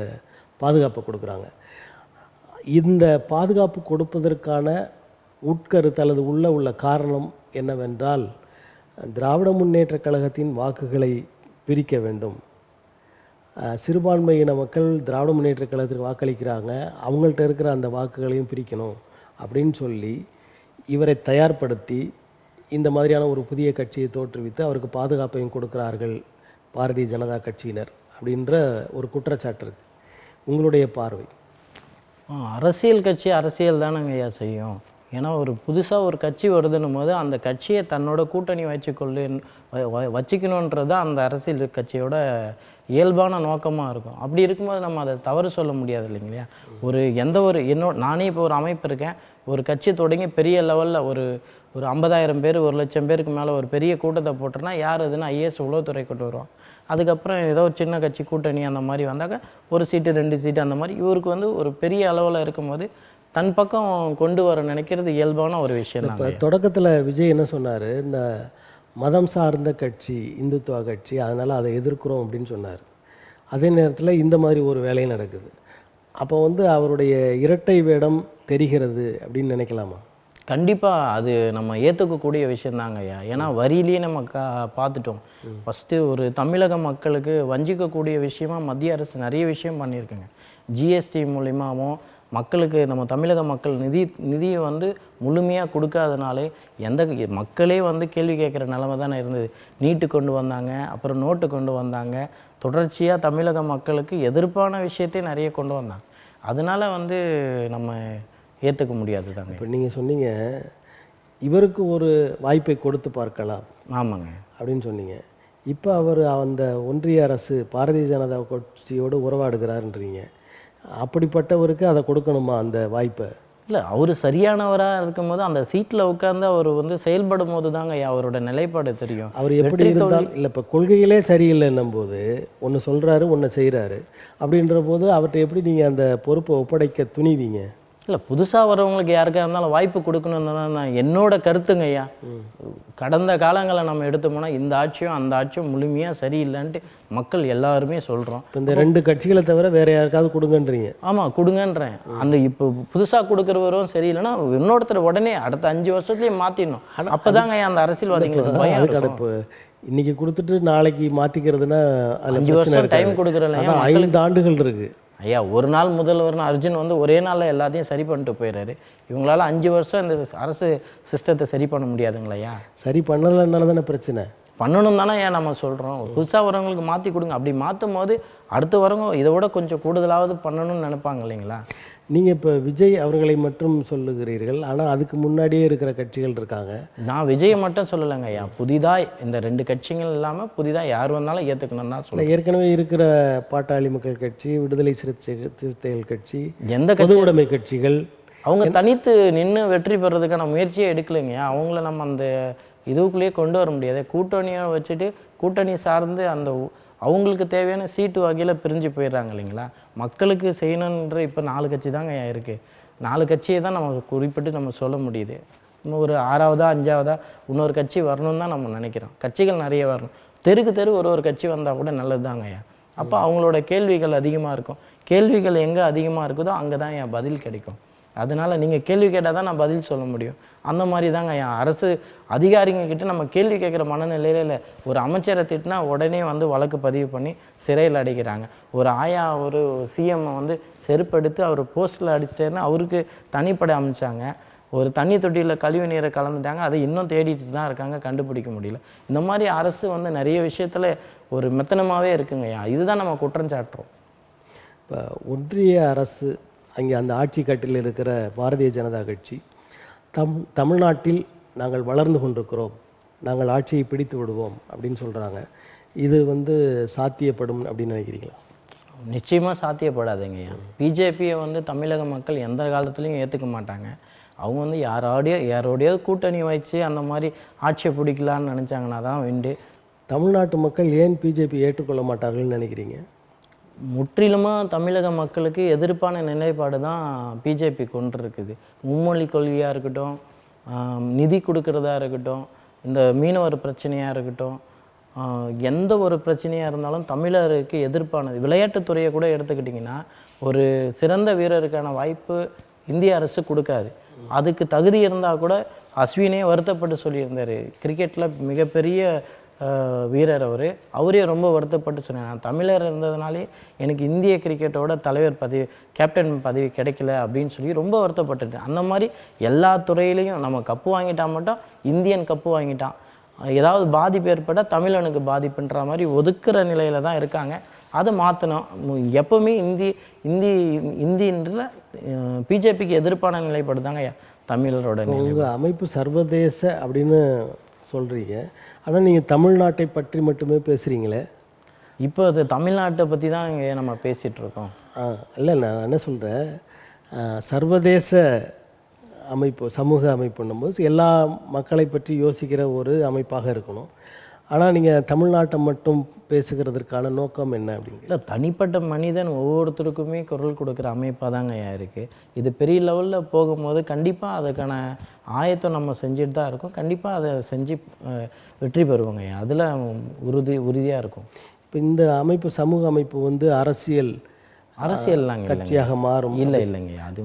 பாதுகாப்பு கொடுக்குறாங்க. இந்த பாதுகாப்பு கொடுப்பதற்கான உட்கருத்து அல்லது உள்ள காரணம் என்னவென்றால், திராவிட முன்னேற்ற கழகத்தின் வாக்குகளை பிரிக்க வேண்டும். சிறுபான்மையின மக்கள் திராவிட முன்னேற்ற கழகத்துக்கு வாக்களிக்கிறாங்க, அவங்கள்ட்ட இருக்கிற அந்த வாக்குகளையும் பிரிக்கணும் அப்படின்னு சொல்லி இவரை தயார்படுத்தி இந்த மாதிரியான ஒரு புதிய கட்சியை தோற்றுவித்து அவருக்கு பாதுகாப்பையும் கொடுக்கிறார்கள் பாரதிய ஜனதா கட்சியினர் அப்படின்ற ஒரு குற்றச்சாட்டு இருக்குது. உங்களுடைய பார்வை? அரசியல் கட்சி அரசியல் தானங்க ஐயா செய்யும். ஏன்னா ஒரு புதுசாக ஒரு கட்சி வருதுன்னும் போது அந்த கட்சியை தன்னோட கூட்டணி வச்சுக்கணுன்றது தான் அந்த அரசியல் கட்சியோட இயல்பான நோக்கமாக இருக்கும். அப்படி இருக்கும்போது நம்ம அதை தவறு சொல்ல முடியாது இல்லைங்களா? நானே இப்போ ஒரு அமைப்பு இருக்கேன், ஒரு கட்சி தொடங்கி பெரிய லெவலில் ஒரு 50,000 பேர் 1,00,000 பேருக்கு மேலே ஒரு பெரிய கூட்டத்தை போட்டோன்னா யார் அதுன்னு ஐஏஎஸ் உளவுத்துறை கொண்டு வருவோம். அதுக்கப்புறம் ஏதோ ஒரு சின்ன கட்சி கூட்டணி அந்த மாதிரி வந்தாக்க ஒரு சீட்டு 2 சீட்டு அந்த மாதிரி இவருக்கு வந்து ஒரு பெரிய அளவில் இருக்கும்போது தன் பக்கம் கொண்டு வர நினைக்கிறது இயல்பான ஒரு விஷயம். இப்போ தொடக்கத்தில் விஜய் என்ன சொன்னார், இந்த மதம் சார்ந்த கட்சி இந்துத்துவா கட்சி, அதனால் அதை எதிர்க்கிறோம் அப்படின்னு சொன்னார். அதே நேரத்தில் இந்த மாதிரி ஒரு வேலையும் நடக்குது. அப்போ வந்து அவருடைய இரட்டை வேடம் தெரிகிறது அப்படின்னு நினைக்கலாமா? கண்டிப்பாக அது நம்ம ஏற்றுக்கக்கூடிய விஷயந்தாங்க ஐயா. ஏன்னா வரியிலேயே நம்ம பார்த்துட்டோம். ஃபஸ்ட்டு ஒரு தமிழக மக்களுக்கு வஞ்சிக்கக்கூடிய விஷயமா மத்திய அரசு நிறைய விஷயம் பண்ணியிருக்குங்க. ஜிஎஸ்டி மூலிமாவும் மக்களுக்கு நம்ம தமிழக மக்கள் நிதியை வந்து முழுமையாக கொடுக்காதனாலே மக்களே வந்து கேள்வி கேட்குற நிலமை தானே இருந்தது. நீட்டு கொண்டு வந்தாங்க, அப்புறம் நோட்டு கொண்டு வந்தாங்க, தொடர்ச்சியாக தமிழக மக்களுக்கு எதிர்ப்பான விஷயத்தையும் நிறைய கொண்டு வந்தாங்க. அதனால வந்து நம்ம ஏற்றுக்க முடியாது தாங்க. இப்போ நீங்கள் சொன்னீங்க இவருக்கு ஒரு வாய்ப்பை கொடுத்து பார்க்கலாம். ஆமாங்க அப்படின்னு சொன்னீங்க. இப்போ அவர் அந்த ஒன்றிய அரசு பாரதிய ஜனதா கட்சியோடு உறவாடுகிறாருன்றீங்க. அப்படிப்பட்டவருக்கு அதை கொடுக்கணுமா அந்த வாய்ப்பை? இல்லை, அவர் சரியானவராக இருக்கும்போது அந்த சீட்டில் உட்காந்து அவர் வந்து செயல்படும் போது தாங்க அவரோட நிலைப்பாடு தெரியும். அவர் எப்படி இருந்தால் இல்லை, இப்போ கொள்கையிலே சரியில்லைன்னும் போது ஒன்று சொல்கிறாரு ஒன்று செய்கிறாரு. அப்படின்ற போது அவர்கிட்ட எப்படி நீங்கள் அந்த பொறுப்பை ஒப்படைக்க துணிவீங்க? இல்லை, புதுசாக வரவங்களுக்கு யாருக்கா இருந்தாலும் வாய்ப்பு கொடுக்கணுன்னு தான் நான் என்னோட கருத்துங்க ஐயா. கடந்த காலங்களை நம்ம எடுத்தோம்னா இந்த ஆட்சியும் அந்த ஆட்சியும் முழுமையாக சரியில்லைன்ட்டு மக்கள் எல்லாருமே சொல்கிறோம். இப்போ இந்த 2 கட்சிகளை தவிர வேறு யாருக்காவது கொடுங்கன்றீங்க? ஆமாம், கொடுங்கன்றேன். அந்த இப்போ புதுசாக கொடுக்குறவரும் சரியில்லைன்னா இன்னொருத்தர் உடனே அடுத்த 5 வருஷத்துலேயே மாற்றிடணும். அப்போ தாங்க அந்த அரசியல்வாதிகளுக்கு பயம். இப்போ இன்னைக்கு கொடுத்துட்டு நாளைக்கு மாற்றிக்கிறதுனா 5 வருஷம் டைம் கொடுக்குறல. 5 ஆண்டுகள் இருக்குது ஐயா. ஒரு நாள் முதல்வர்னு அர்ஜுன் வந்து ஒரே நாளில் எல்லாத்தையும் சரி பண்ணிட்டு போயிடுறாரு. இவங்களால 5 வருஷம் இந்த அரசு சிஸ்டத்தை சரி பண்ண முடியாதுங்களா ஐயா? சரி பண்ணலைன்னால தானே பிரச்சனை. பண்ணணும் தானே ஏன் நம்ம சொல்கிறோம். புதுசாக வரவங்களுக்கு மாற்றி கொடுங்க. அப்படி மாற்றும் போது அடுத்து வரவங்க இதை விட கொஞ்சம் கூடுதலாவது பண்ணணும்னு நினைப்பாங்க இல்லைங்களா? நீங்கள் இப்போ விஜய் அவர்களை மட்டும் சொல்லுகிறீர்கள், ஆனால் அதுக்கு முன்னாடியே இருக்கிற கட்சிகள் இருக்காங்க. நான் விஜயை மட்டும் சொல்லலைங்க ஐயா. புதிதாக இந்த 2 கட்சிகள் இல்லாமல் புதிதாக யார் வந்தாலும் ஏற்றுக்கணும் தான் சொல்ல. ஏற்கனவே இருக்கிற பாட்டாளி மக்கள் கட்சி, விடுதலை சிறுத்தைகள் கட்சி, எந்த பொது உடைமை கட்சிகள் அவங்க தனித்து நின்று வெற்றி பெறதுக்கான முயற்சியே எடுக்கலைங்க. அவங்கள நம்ம அந்த இதுக்குள்ளேயே கொண்டு வர முடியாது. கூட்டணியை வச்சுட்டு கூட்டணி சார்ந்து அந்த அவங்களுக்கு தேவையான சீட்டு வகையில் பிரிஞ்சு போயிடுறாங்க இல்லைங்களா? மக்களுக்கு செய்யணுன்ற இப்போ 4 கட்சி தாங்க இருக்குது. 4 கட்சியை தான் நம்ம குறிப்பிட்டு நம்ம சொல்ல முடியுது. இன்னும் ஒரு 6வதா 5வதா இன்னொரு கட்சி வரணும்னு தான் நம்ம நினைக்கிறோம். கட்சிகள் நிறைய வரணும். தெருக்கு தெரு ஒரு கட்சி வந்தால் கூட நல்லது தாங்க ஐயா. அப்போ அவங்களோட கேள்விகள் அதிகமாக இருக்கும். கேள்விகள் எங்கே அதிகமாக இருக்குதோ அங்கே தான் என் பதில் கிடைக்கும். அதனால் நீங்கள் கேள்வி கேட்டால் தான் நான் பதில் சொல்ல முடியும். அந்த மாதிரி தாங்க என் அரசு அதிகாரிங்க கிட்ட நம்ம கேள்வி கேட்குற மனநிலையில் இல்லை. ஒரு அமைச்சரை திட்டினா உடனே வந்து வழக்கு பதிவு பண்ணி சிறையில் அடைக்கிறாங்க. ஒரு ஆயா ஒரு சிஎம்மை வந்து செருப்படுத்து அவர் போஸ்ட்டில் அடிச்சிட்டேன்னா அவருக்கு தனிப்படை அமைச்சாங்க. ஒரு தண்ணி தொட்டியில் கழிவு நீரை கலந்துட்டாங்க, அதை இன்னும் தேடிட்டு தான் இருக்காங்க, கண்டுபிடிக்க முடியல. இந்த மாதிரி அரசு வந்து நிறைய விஷயத்தில் ஒரு மெத்தனமாகவே இருக்குங்கய்யா. இதுதான் நம்ம குற்றம் சாட்டுறோம். இப்போ ஒன்றிய அரசு அங்கே அந்த ஆட்சி கட்டில் இருக்கிற பாரதிய ஜனதா கட்சி தமிழ்நாட்டில் நாங்கள் வளர்ந்து கொண்டிருக்கிறோம், நாங்கள் ஆட்சியை பிடித்து விடுவோம் அப்படின்னு சொல்கிறாங்க. இது வந்து சாத்தியப்படும் அப்படின்னு நினைக்கிறீங்களா? நிச்சயமாக சாத்தியப்படாதுங்கய்யா. பிஜேபியை வந்து தமிழக மக்கள் எந்த காலத்துலேயும் ஏற்றுக்க மாட்டாங்க. அவங்க வந்து யாரோடையாவது கூட்டணி வச்சு அந்த மாதிரி ஆட்சியை பிடிக்கலான்னு நினச்சாங்கன்னா தான் உண்டு. தமிழ்நாட்டு மக்கள் ஏன் பிஜேபி ஏற்றுக்கொள்ள மாட்டார்கள்னு நினைக்கிறீங்க? முற்றிலுமாக தமிழக மக்களுக்கு எதிர்ப்பான நிலைப்பாடு தான் பிஜேபி கொண்டு இருக்குது. மும்மொழி கொள்கையாக இருக்கட்டும், நிதி கொடுக்கறதா இருக்கட்டும், இந்த மீனவர் பிரச்சனையாக இருக்கட்டும், எந்த ஒரு பிரச்சனையாக இருந்தாலும் தமிழருக்கு எதிர்ப்பானது. விளையாட்டுத்துறையை கூட எடுத்துக்கிட்டிங்கன்னா ஒரு சிறந்த வீரருக்கான வாய்ப்பு இந்திய அரசு கொடுக்காது. அதுக்கு தகுதி இருந்தால் கூட அஸ்வினே வருத்தப்பட்டு சொல்லியிருந்தார். கிரிக்கெட்டில் மிகப்பெரிய வீரர் அவரே ரொம்ப வருத்தப்பட்டு சொன்னார், நான் தமிழர் இருந்ததுனாலே எனக்கு இந்திய கிரிக்கெட்டோட தலைவர் பதவி, கேப்டன் பதவி கிடைக்கல அப்படின்னு சொல்லி ரொம்ப வருத்தப்பட்டுட்டேன். அந்த மாதிரி எல்லா துறையிலையும் நம்ம கப்பு வாங்கிட்டால் மட்டும் இந்தியன் கப்பு வாங்கிட்டான், ஏதாவது பாதிப்பு ஏற்பட்டால் தமிழனுக்கு பாதிப்புன்ற மாதிரி ஒதுக்குற நிலையில் தான் இருக்காங்க. அதை மாற்றணும். எப்போவுமே இந்தின்ற பிஜேபிக்கு எதிர்ப்பான நிலைப்பாடு தாங்க தமிழரோட. உங்கள் அமைப்பு சர்வதேச அப்படின்னு சொல்கிறீங்க, ஆனால் நீங்கள் தமிழ்நாட்டை பற்றி மட்டுமே பேசுகிறீங்களே. இப்போ அது தமிழ்நாட்டை பற்றி தான் இங்கே நம்ம பேசிகிட்ருக்கோம். இல்லை, நான் என்ன சொல்கிறேன், சர்வதேச அமைப்பு, சமூக அமைப்புன்னும் போது எல்லா மக்களை பற்றி யோசிக்கிற ஒரு அமைப்பாக இருக்கணும். ஆனால் நீங்கள் தமிழ்நாட்டை மட்டும் பேசுகிறதுக்கான நோக்கம் என்ன அப்படிங்க? இல்லை, தனிப்பட்ட மனிதன் ஒவ்வொருத்தருக்குமே குரல் கொடுக்குற அமைப்பாக தாங்க இருக்குது. இது பெரிய லெவலில் போகும்போது கண்டிப்பாக அதுக்கான ஆயத்தம் நம்ம செஞ்சுட்டு தான் இருக்கோம். கண்டிப்பாக அதை செஞ்சு வெற்றி பெறுவோங்க. அதில் உறுதியாக இருக்கும். இப்போ இந்த அமைப்பு, சமூக அமைப்பு வந்து அரசியல்லாங்க கட்சியாக மாறும்? இல்லைங்க, அது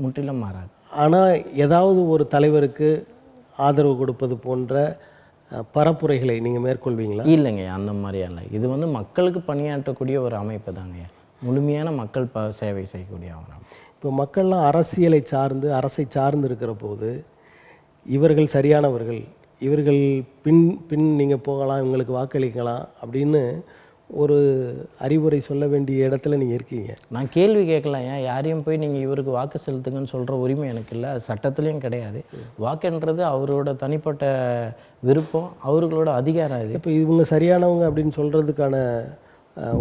முற்றிலும் மாறாது. ஆனால் ஏதாவது ஒரு தலைவருக்கு ஆதரவு கொடுப்பது போன்ற பரப்புரைகளை நீங்கள் மேற்கொள்வீங்களா? இல்லைங்க, அந்த மாதிரியா. இது வந்து மக்களுக்கு பணியாற்றக்கூடிய ஒரு அமைப்பு தாங்க, முழுமையான மக்கள் சேவை செய்யக்கூடிய அமைப்பு. இப்போ மக்கள்லாம் அரசியலை சார்ந்து, அரசை சார்ந்து இருக்கிற போது இவர்கள் சரியானவர்கள், இவர்கள் பின் நீங்கள் போகலாம், இவங்களுக்கு வாக்களிக்கலாம் அப்படின்னு ஒரு அறிவுரை சொல்ல வேண்டிய இடத்துல நீங்கள் இருக்கீங்க. நான் கேள்வி கேட்கலாம், யாரையும் போய் நீங்கள் இவருக்கு வாக்கு செலுத்துங்கன்னு சொல்கிற உரிமை எனக்கு இல்லை, அது சட்டத்துலேயும் கிடையாது. வாக்குன்றது அவரோட தனிப்பட்ட விருப்பம், அவர்களோட அதிகாரம். இது இப்போ இவங்க சரியானவங்க அப்படின்னு சொல்கிறதுக்கான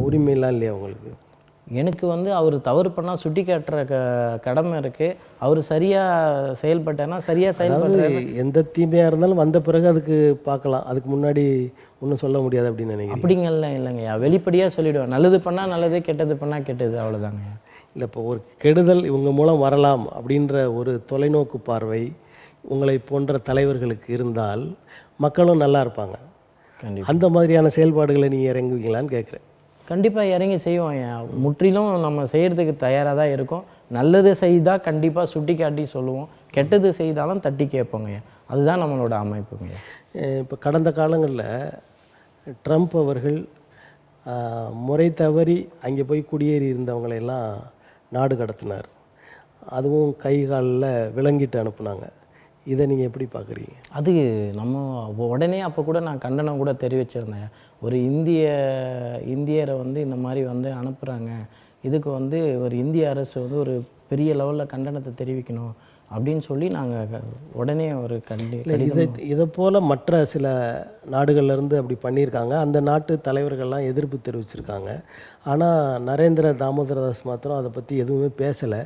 உரிமையெல்லாம் இல்லையா உங்களுக்கு? எனக்கு வந்து அவர் தவறு பண்ணால் சுட்டி காட்டுற கடமை இருக்குது. அவர் சரியாக செயல்பட்டார்னா சரியாக செயல்படுறாரு. எந்த தீமையாக இருந்தாலும் வந்த பிறகு அதுக்கு பார்க்கலாம், அதுக்கு முன்னாடி ஒன்றும் சொல்ல முடியாது அப்படின்னு நினைக்கிறேன். அப்படிங்கலாம் இல்லைங்கய்யா, வெளிப்படையாக சொல்லிவிடுவேன். நல்லது பண்ணால் நல்லது, கெட்டது பண்ணால் கெட்டது, அவ்வளோதாங்க. இல்லை, இப்போ ஒரு கெடுதல் இவங்க மூலம் வரலாம் அப்படின்ற ஒரு தொலைநோக்கு பார்வை உங்களை போன்ற தலைவர்களுக்கு இருந்தால் மக்களும் நல்லா இருப்பாங்க. கண்டிப்பாக அந்த மாதிரியான செயல்பாடுகளை நீங்கள் இறங்குவீங்களான்னு கேட்குறேன். கண்டிப்பாக இறங்கி செய்வோம். முற்றிலும் நம்ம செய்கிறதுக்கு தயாராக தான் இருக்கோம். நல்லது செய்தால் கண்டிப்பாக சுட்டி காட்டி சொல்லுவோம், கெட்டது செய்தாலும் தட்டி கேட்போங்க. அதுதான் நம்மளோட அமைப்புங்க. இப்போ கடந்த காலங்களில் ட்ரம்ப் அவர்கள் முறை தவறி அங்கே போய் குடியேறி இருந்தவங்களையெல்லாம் நாடு கடத்தினார். அதுவும் கை காலில் விலங்கிட்டு அனுப்புனாங்க. இதை நீங்கள் எப்படி பார்க்குறீங்க? அது நம்ம உடனே அப்போ கூட நான் கண்டனம் கூட தெரிவிச்சிருந்தேன். ஒரு இந்தியரை வந்து இந்த மாதிரி வந்து அனுப்புகிறாங்க, இதுக்கு வந்து ஒரு இந்திய அரசு வந்து ஒரு பெரிய லெவலில் கண்டனத்தை தெரிவிக்கணும் அப்படின்னு சொல்லி நாங்கள் உடனே ஒரு இதை போல் மற்ற சில நாடுகள்லேருந்து அப்படி பண்ணியிருக்காங்க. அந்த நாட்டு தலைவர்கள்லாம் எதிர்ப்பு தெரிவிச்சிருக்காங்க. ஆனால் நரேந்திர தாமோதரதாஸ் மாத்திரம் அதை பற்றி எதுவுமே பேசலை.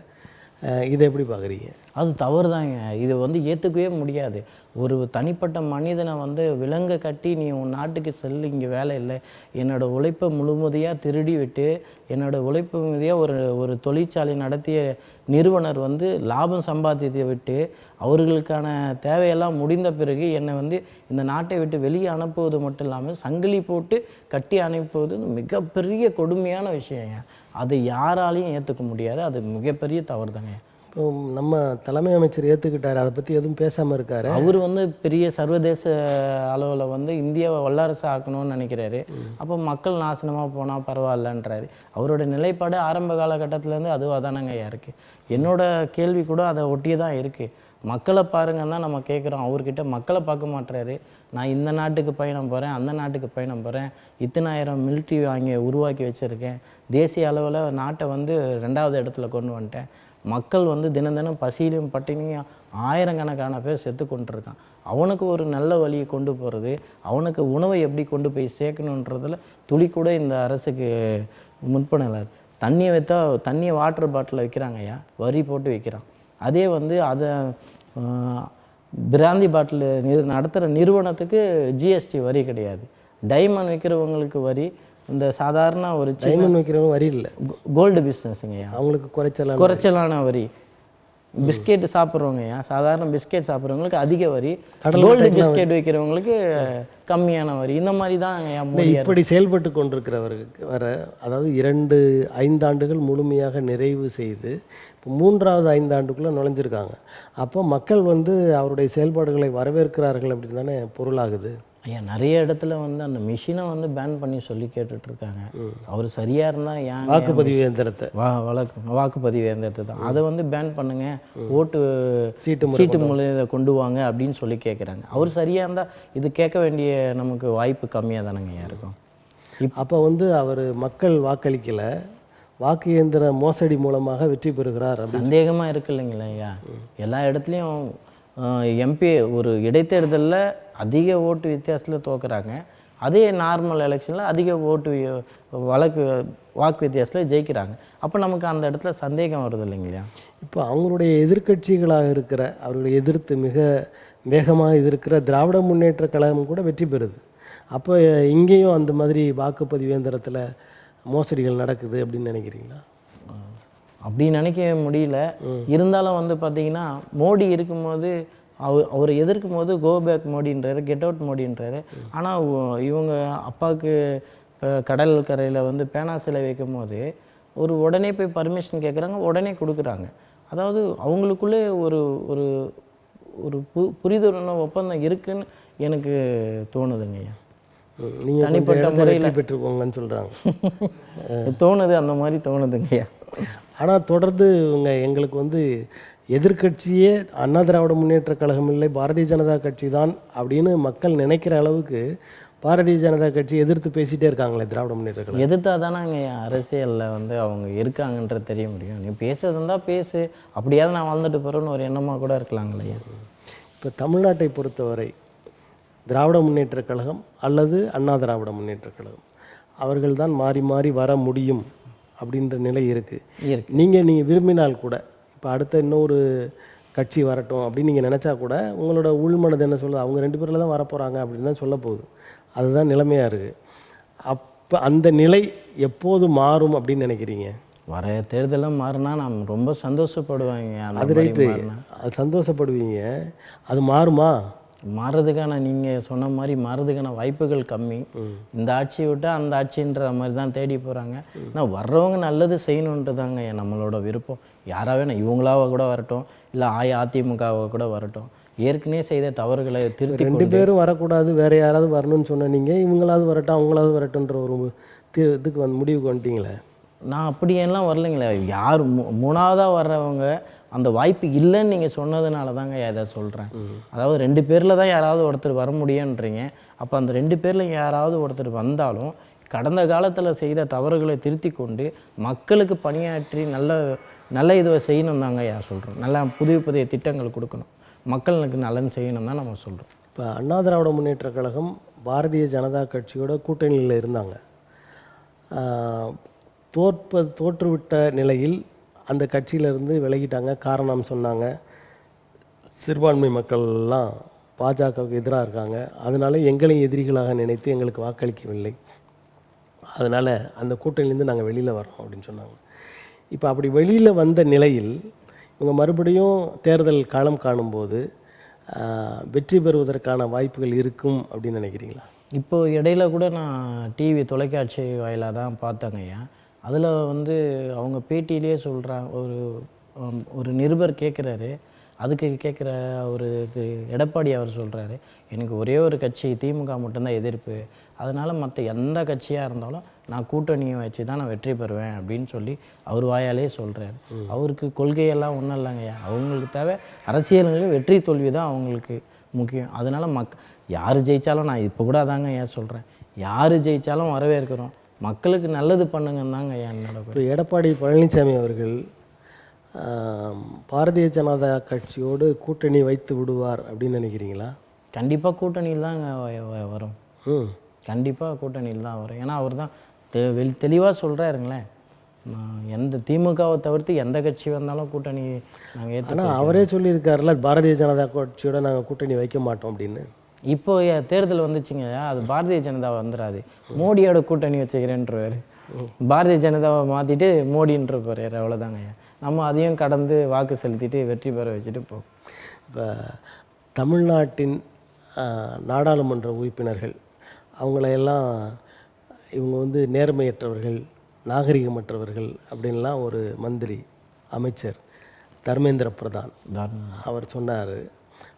இதை எப்படி பார்க்குறீங்க? அது தவறு தாங்க. இதை வந்து ஏற்றுக்கவே முடியாது. ஒரு தனிப்பட்ட மனிதனை வந்து விலங்கை கட்டி நீ உன் நாட்டுக்கு செல்லு, இங்கே வேலை இல்லை, என்னோடய உழைப்பை முழுமதியாக திருடி விட்டு என்னோடய உழைப்பு மீதியாக ஒரு தொழிற்சாலை நடத்திய நிறுவனர் வந்து லாபம் சம்பாதித்தை விட்டு அவர்களுக்கான தேவையெல்லாம் முடிந்த பிறகு என்னை வந்து இந்த நாட்டை விட்டு வெளியே அனுப்புவது மட்டும் இல்லாமல் சங்கிலி போட்டு கட்டி அனுப்புவது மிகப்பெரிய கொடுமையான விஷயங்க. அதை யாராலையும் ஏற்றுக்க முடியாது. அது மிகப்பெரிய தவறு தாங்க. இப்போ நம்ம தலைமை அமைச்சர் ஏற்றுக்கிட்டாரு, அதை பற்றி எதுவும் பேசாமல் இருக்காரு. அவர் வந்து பெரிய சர்வதேச அளவில் வந்து இந்தியாவை வல்லரசு ஆக்கணும்னு நினைக்கிறாரு. அப்போ மக்கள் நாசனமாக போனால் பரவாயில்லன்றாரு. அவரோட நிலைப்பாடு ஆரம்ப காலகட்டத்திலேருந்து அதுவாக தானங்க இருக்குது. என்னோட கேள்வி கூட அதை ஒட்டியே தான் இருக்குது. மக்களை பாருங்கன்னு தான் நம்ம கேட்குறோம். அவர்கிட்ட மக்களை பார்க்க மாட்டுறாரு. நான் இந்த நாட்டுக்கு பயணம் போகிறேன், அந்த நாட்டுக்கு பயணம் போகிறேன், இத்தனாயிரம் மிலிட்ரி உருவாக்கி வச்சுருக்கேன், தேசிய அளவில் நாட்டை வந்து 2வது இடத்துல கொண்டு வந்துட்டேன், மக்கள் வந்து தினம் தினம் பசியிலும் பட்டினியும் ஆயிரக்கணக்கான பேர் செத்து கொண்டிருக்கான், அவனுக்கு ஒரு நல்ல வழியை கொண்டு போகிறது, அவனுக்கு உணவை எப்படி கொண்டு போய் சேர்க்கணுன்றதில் துளி கூட இந்த அரசுக்கு முற்படலை. தண்ணியை வாட்டர் பாட்டிலில் விற்கிறாங்க ஐயா, வரி போட்டு விற்கிறான். அதே வந்து அதை பிராந்தி பாட்டில் நடத்துகிற நிறுவனத்துக்கு ஜிஎஸ்டி வரி கிடையாது. டைமண்ட் விற்கிறவங்களுக்கு வரி, இந்த சாதாரண ஒரு டைமண்ட் விற்கிறவங்க வரி இல்லை, கோல்டு பிஸ்னஸுங்கய்யா, அவங்களுக்கு குறைச்சலான வரி. பிஸ்கெட் சாப்பிட்றவங்கய்யா, சாதாரண பிஸ்கெட் சாப்பிட்றவங்களுக்கு அதிக வரி, கோல்டு பிஸ்கெட் விற்கிறவங்களுக்கு கம்மியான வரி. இந்த மாதிரி தான் இப்படி செயல்பட்டு கொண்டிருக்கிறவருக்கு அதாவது 2 ஐந்தாண்டுகள் முழுமையாக நிறைவு செய்து இப்போ 3வது 5 ஆண்டுக்குள்ளே நுழைஞ்சிருக்காங்க. அப்போ மக்கள் வந்து அவருடைய செயல்பாடுகளை வரவேற்கிறார்கள் அப்படின்னு தானே பொருளாகுது. ஐயா, நிறைய இடத்துல வந்து அந்த மிஷினை வந்து பேன் பண்ணி சொல்லி கேட்டுட்ருக்காங்க. அவர் சரியாக இருந்தால் ஏன் வாக்குப்பதிவு இயந்திரத்தை வாக்குப்பதிவு இயந்திரத்தை தான் அதை வந்து பேன் பண்ணுங்க, ஓட்டு சீட்டு மூலையை கொண்டு வாங்க அப்படின்னு சொல்லி கேட்குறாங்க. அவர் சரியாக இருந்தால் இது கேட்க வேண்டிய நமக்கு வாய்ப்பு கம்மியாக தானங்க இருக்கும். அப்போ வந்து அவர் மக்கள் வாக்களிக்கலை, வாக்கு இயந்திர மோசடி மூலமாக வெற்றி பெறுகிறார் சந்தேகமாக இருக்கு இல்லைங்களா ஐயா. எல்லா இடத்துலையும் எம்பி ஒரு இடைத்தேர்தலில் அதிக ஓட்டு வித்தியாசத்தில் தோக்குறாங்க, அதே நார்மல் எலெக்ஷனில் அதிக ஓட்டு வாக்கு வித்தியாசத்தில் ஜெயிக்கிறாங்க. அப்போ நமக்கு அந்த இடத்துல சந்தேகம் வருது இல்லைங்களா. இப்போ அவங்களுடைய எதிர்க்கட்சிகளாக இருக்கிற, அவர்களை எதிர்த்து மிக வேகமாக எதிர்க்கிற திராவிட முன்னேற்ற கழகம் கூட வெற்றி பெறுது. அப்போ இங்கேயும் அந்த மாதிரி வாக்குப்பதிவு இயந்திரத்தில் மோசடிகள் நடக்குது அப்படின்னு நினைக்கிறீங்களா? அப்படி நினைக்க முடியல. இருந்தாலும் வந்து பார்த்தீங்கன்னா மோடி இருக்கும்போது அவரை எதிர்க்கும் போது கோ பேக் மோடின்றாரு, கெட் அவுட் மோடின்றாரு. ஆனால் இவங்க அப்பாவுக்கு கடல் கரையில் வந்து பேனா சிலை வைக்கும் போது ஒரு உடனே போய் பர்மிஷன் கேட்குறாங்க, உடனே கொடுக்குறாங்க. அதாவது அவங்களுக்குள்ளே ஒரு ஒரு ஒரு புரிதல் ஒப்பந்தம் இருக்குன்னு எனக்கு தோணுதுங்கய்யா. நீங்கள் தனிப்பட்ட முறையில் பெற்றுக்கோங்கன்னு சொல்கிறாங்க. தோணுது, அந்த மாதிரி தோணுதுங்கய்யா. ஆனால் தொடர்ந்து எங்களுக்கு வந்து எதிர்க்கட்சியே அண்ணா திராவிட முன்னேற்ற கழகம் இல்லை, பாரதிய ஜனதா கட்சி தான் அப்படின்னு மக்கள் நினைக்கிற அளவுக்கு பாரதிய ஜனதா கட்சி எதிர்த்து பேசிகிட்டே இருக்காங்களே திராவிட முன்னேற்ற கழகம். எதிர்த்தா தானே அரசியலில் வந்து அவங்க இருக்காங்கன்றது தெரிய முடியும். நீ பேசுறது இருந்தால் பேசு, அப்படியாவது நான் வாழ்ந்துட்டு போகிறேன்னு ஒரு எண்ணமாக கூட இருக்கலாங்களையா. இப்போ தமிழ்நாட்டை பொறுத்தவரை திராவிட முன்னேற்ற கழகம் அல்லது அண்ணா திராவிட முன்னேற்ற கழகம் அவர்கள் தான் மாறி மாறி வர முடியும் அப்படின்ற நிலை இருக்குது. நீங்கள் விரும்பினால் கூட இப்போ அடுத்த இன்னொரு கட்சி வரட்டும் அப்படின்னு நீங்கள் நினச்சா கூட உங்களோட உள்மனது என்ன சொல்லுது, அவங்க 2 பேரில் தான் வரப்போகிறாங்க அப்படின்னு தான் சொல்ல போகுது. அதுதான் நிலைமையாக இருக்குது. அப்போ அந்த நிலை எப்போது மாறும் அப்படின்னு நினைக்கிறீங்க? வர தேர்தலாம் மாறினா நான் ரொம்ப சந்தோஷப்படுவாங்க. அது ரைட்டு, அது சந்தோஷப்படுவீங்க. அது மாறுமா? மாறுறதுக்கான நீங்கள் சொன்ன மாதிரி மாறுறதுக்கான வாய்ப்புகள் கம்மி. இந்த ஆட்சியை விட்டால் அந்த ஆட்சின்ற மாதிரி தான் தேடி போகிறாங்க. ஆனால் வர்றவங்க நல்லது செய்யணுன்றதாங்க நம்மளோட விருப்பம். யாராக வேணும், இவங்களாக கூட வரட்டும், இல்லை அதிமுகவை கூட வரட்டும், ஏற்கனவே செய்த தவறுகளை திருத்தி 2 பேரும் வரக்கூடாது, வேறு யாராவது வரணும்னு சொன்ன நீங்கள் இவங்களாவது வரட்டும் அவங்களாவது வரட்டுன்ற ஒரு இதுக்கு முடிவுக்கு வந்துட்டீங்களே. நான் அப்படியெல்லாம் வரலைங்களே. யார் 3ஆவதாக வர்றவங்க அந்த வாய்ப்பு இல்லைன்னு நீங்கள் சொன்னதுனால தாங்க இதை சொல்கிறேன். அதாவது 2 பேரில் தான் யாராவது ஒருத்தர் வர முடியுன்றீங்க. அப்போ அந்த 2 பேரில் யாராவது ஒருத்தர் வந்தாலும் கடந்த காலத்தில் செய்த தவறுகளை திருத்தி கொண்டு மக்களுக்கு பணியாற்றி நல்ல இதுவை செய்யணும் தாங்க சொல்கிறோம். நல்லா புதிய திட்டங்கள் கொடுக்கணும், மக்களுக்கு நலன் செய்யணும் தான் நம்ம சொல்கிறோம். இப்போ அண்ணா திராவிட முன்னேற்ற கழகம் பாரதிய ஜனதா கட்சியோட கூட்டணியில் இருந்தாங்க. தோற்றுவிட்ட நிலையில் அந்த கட்சியிலேருந்து விலகிட்டாங்க. காரணம் சொன்னாங்க, சிறுபான்மை மக்கள்லாம் பாஜகவுக்கு எதிராக இருக்காங்க, அதனால எங்களையும் எதிரிகளாக நினைத்து எங்களுக்கு வாக்களிக்கவில்லை, அதனால் அந்த கூட்டணியிலேருந்து நாங்கள் வெளியில் வரோம் அப்படின்னு சொன்னாங்க. இப்போ அப்படி வெளியில் வந்த நிலையில் இவங்க மறுபடியும் தேர்தல் களம் காணும்போது வெற்றி பெறுவதற்கான வாய்ப்புகள் இருக்கும் அப்படின்னு நினைக்கிறீங்களா? இப்போது இடையில கூட நான் தொலைக்காட்சி வாயிலாக தான் பார்த்தேங்க ஐயா. அதில் வந்து அவங்க பேட்டியிலே சொல்கிறாங்க, ஒரு ஒரு நிருபர் கேட்குறாரு. அதுக்கு கேட்குற ஒரு இது எடப்பாடி அவர் சொல்கிறாரு, எனக்கு ஒரே ஒரு கட்சி திமுக மட்டும்தான் எதிர்ப்பு, அதனால் மற்ற எந்த கட்சியாக இருந்தாலும் நான் கூட்டணியை வச்சு தான் நான் வெற்றி பெறுவேன் அப்படின்னு சொல்லி அவர் வாயாலே சொல்கிறாரு. அவருக்கு கொள்கையெல்லாம் ஒன்றும் இல்லைங்கய்யா. அவங்களுக்கு தேவை அரசியலுங்களில் வெற்றி தோல்வி தான் அவங்களுக்கு முக்கியம். அதனால் யார் ஜெயித்தாலும் நான் இப்போ கூட அதாங்க ஏன் சொல்கிறேன், யார் ஜெயித்தாலும் வரவேற்கிறோம், மக்களுக்கு நல்லது பண்ணுங்கன்னு தாங்க என்னோட. இப்போ எடப்பாடி பழனிசாமி அவர்கள் பாரதிய ஜனதா கட்சியோடு கூட்டணி வைத்து விடுவார் அப்படின்னு நினைக்கிறீங்களா? கண்டிப்பாக கூட்டணியில் தாங்க வரும். கண்டிப்பாக கூட்டணியில் தான் வரும். ஏன்னா அவர் தான் தெளிவாக சொல்கிறாருங்களேன், எந்த திமுகவை தவிர்த்து எந்த கட்சி வந்தாலும் கூட்டணி நாங்கள் ஆனால் அவரே சொல்லியிருக்காருல்ல, பாரதிய ஜனதா கட்சியோட நாங்கள் கூட்டணி வைக்க மாட்டோம் அப்படின்னு. இப்போ தேர்தல் வந்துச்சுங்க, அது பாரதிய ஜனதா வந்துடாது, மோடியோட கூட்டணி வச்சுக்கிறேன்றவர். பாரதிய ஜனதாவை மாற்றிட்டு மோடின்ற போறாரு, அவ்வளோதாங்க. நம்ம அதையும் கடந்து வாக்கு செலுத்திட்டு வெற்றி பெற வச்சுட்டு போ. இப்போ தமிழ்நாட்டின் நாடாளுமன்ற உறுப்பினர்கள் அவங்களையெல்லாம் இவங்க வந்து நேர்மையற்றவர்கள், நாகரிகமற்றவர்கள் அப்படின்லாம் ஒரு மந்திரி அமைச்சர் தர்மேந்திர பிரதான் அவர் சொன்னார்.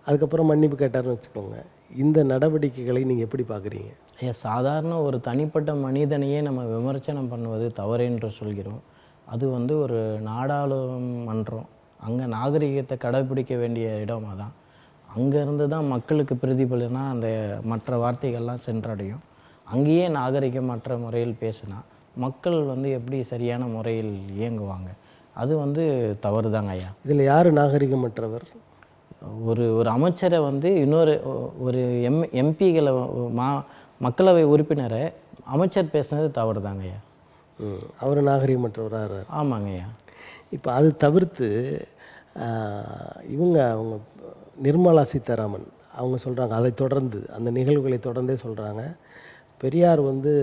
அதுக்கப்புறம் மன்னிப்பு கேட்டார்னு வச்சுக்கோங்க. இந்த நடவடிக்கைகளை நீங்கள் எப்படி பார்க்குறீங்க? ஐயா, சாதாரண ஒரு தனிப்பட்ட மனிதனையே நம்ம விமர்சனம் பண்ணுவது தவறு என்று சொல்கிறோம். அது வந்து ஒரு நாடாளுமன்றம், அங்கே நாகரிகத்தை கடைபிடிக்க வேண்டிய இடம். அதான் அங்கேருந்து தான் மக்களுக்கு பிரதிபலனா அந்த மற்ற வார்த்தைகள்லாம் சென்றடையும். அங்கேயே நாகரிகமற்ற முறையில் பேசினா மக்கள் வந்து எப்படி சரியான முறையில் இயங்குவாங்க? அது வந்து தவறு தாங்க ஐயா. இதில் யார் நாகரிகமற்றவர்? ஒரு அமைச்சரை வந்து இன்னொரு ஒரு எம்பிகளை மக்களவை உறுப்பினரை அமைச்சர் பேசுனது தவறு தாங்க ஐயா. அவர் நாகரிகமற்றவராக? ஆமாங்க ஐயா. இப்போ அது தவிர்த்து அவங்க நிர்மலா சீதாராமன் அவங்க சொல்கிறாங்க, அதை தொடர்ந்து அந்த நிகழ்வுகளை தொடர்ந்தே சொல்கிறாங்க, பெரியார் வந்து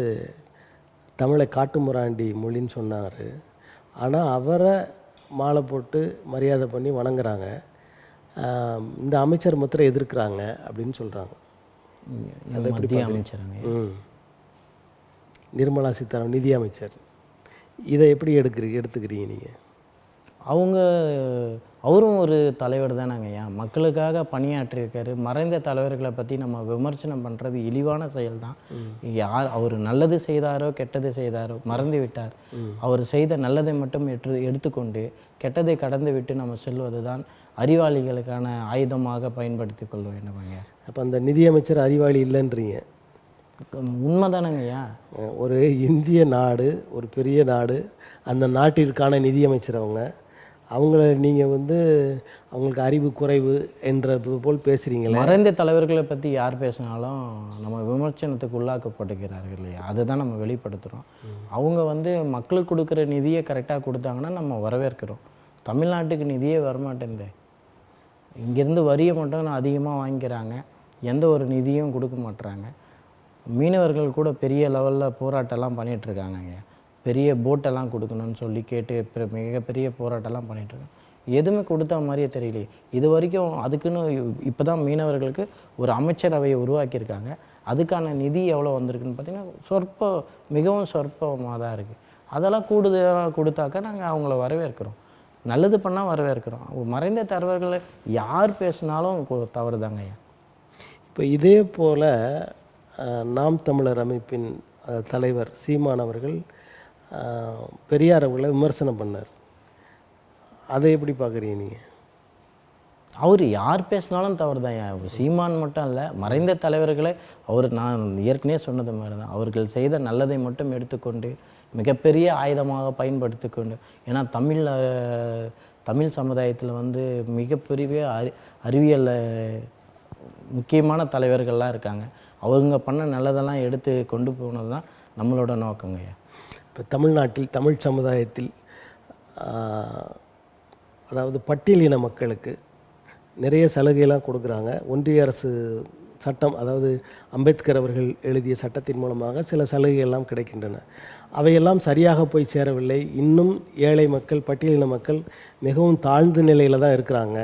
தமிழை காட்டுமிராண்டி மொழின்னு சொன்னார், ஆனால் அவரை மாலை போட்டு மரியாதை பண்ணி வணங்குறாங்க, இந்த அமைச்சர் மாத்திரம் எதிர்க்கிறாங்க அப்படின்னு சொல்கிறாங்க. அதை எப்படி அமைச்சராங்க? நிர்மலா சீதாராமன் நிதி அமைச்சர், இதை எப்படி எடுத்துக்கிறீங்க நீங்கள்? அவரும் ஒரு தலைவர் தானாங்க ஐயா, மக்களுக்காக பணியாற்றியிருக்காரு. மறைந்த தலைவர்களை பற்றி நம்ம விமர்சனம் பண்ணுறது இழிவான செயல் தான். யார் அவர் நல்லது செய்தாரோ கெட்டது செய்தாரோ மறந்து விட்டார். அவர் செய்த நல்லதை மட்டும் எடுத்துக்கொண்டு கெட்டதை கடந்து விட்டு நம்ம செல்வது தான் அறிவாளிகளுக்கான ஆயுதமாக பயன்படுத்தி கொள்ள வேண்டுமாங்க. அப்போ அந்த நிதியமைச்சர் அறிவாளி இல்லைன்றீங்க? உண்மைதானங்க ஐயா. ஒரு இந்திய நாடு, ஒரு பெரிய நாடு, அந்த நாட்டிற்கான நிதியமைச்சர் அவங்கள நீங்கள் வந்து அவங்களுக்கு அறிவு குறைவு என்றது போல் பேசுகிறீங்களே. மறைந்த தலைவர்களை பற்றி யார் பேசினாலும் நம்ம விமர்சனத்துக்கு உள்ளாக்கப்படுகிறார்கள் இல்லையா, அதை தான் நம்ம வெளிப்படுத்துகிறோம். அவங்க வந்து மக்களுக்கு கொடுக்குற நிதியை கரெக்டாக கொடுத்தாங்கன்னா நம்ம வரவேற்கிறோம். தமிழ்நாட்டுக்கு நிதியே வரமாட்டேங்குது, இங்கேருந்து வரியை மட்டும் அதிகமாக வாங்கிக்கிறாங்க, எந்த ஒரு நிதியும் கொடுக்க மாட்டுறாங்க. மீனவர்கள் கூட பெரிய லெவலில் போராட்டம்லாம் பண்ணிகிட்ருக்காங்க, பெரிய போட்டெல்லாம் கொடுக்கணும்னு சொல்லி கேட்டு மிகப்பெரிய போராட்டம்லாம் பண்ணிகிட்ருக்காங்க. எதுவுமே கொடுத்தா மாதிரியே தெரியலையே இது வரைக்கும். அதுக்குன்னு இப்போ தான் மீனவர்களுக்கு ஒரு அமைச்சரவையை உருவாக்கியிருக்காங்க. அதுக்கான நிதி எவ்வளோ வந்திருக்குன்னு பார்த்திங்கன்னா மிகவும் சொற்பமாக தான் இருக்குது. அதெல்லாம் கூடுதலாக கொடுத்தாக்கா நாங்கள் அவங்கள வரவேற்கிறோம், நல்லது பண்ணால் வரவேற்கிறோம். மறைந்த தலைவர்களை யார் பேசினாலும் தவறு தாங்க ஐயா. இப்போ இதே போல் நாம் தமிழர் அமைப்பின் தலைவர் சீமான் அவர்கள் பெரியார் அவர்களை விமர்சனம் பண்ணார், அதை எப்படி பார்க்குறீங்க நீங்கள்? அவர் யார் பேசினாலும் தவறு தான். சீமான் மட்டும் இல்லை, மறைந்த தலைவர்களை நான் ஏற்கனவே சொன்னது மாதிரி தான், அவர்கள் செய்த நல்லதை மட்டும் எடுத்துக்கொண்டு மிகப்பெரிய ஆயுதமாக பயன்படுத்தி கொண்டு, ஏன்னா தமிழ் சமுதாயத்தில் வந்து மிகப்பெரிய அறிவியல் முக்கியமான தலைவர்கள்லாம் இருக்காங்க. அவங்க பண்ண நல்லதெல்லாம் எடுத்து கொண்டு போனது தான் நம்மளோட நோக்கங்கய்யா. இப்போ தமிழ்நாட்டில் தமிழ் சமுதாயத்தில் அதாவது பட்டியலின மக்களுக்கு நிறைய சலுகைலாம் கொடுக்குறாங்க. ஒன்றிய அரசு சட்டம், அதாவது அம்பேத்கர் அவர்கள் எழுதிய சட்டத்தின் மூலமாக சில சலுகைகள்லாம் கிடைக்கின்றன. அவையெல்லாம் சரியாக போய் சேரவில்லை. இன்னும் ஏழை மக்கள், பட்டியலின மக்கள் மிகவும் தாழ்ந்த நிலையில் தான் இருக்கிறாங்க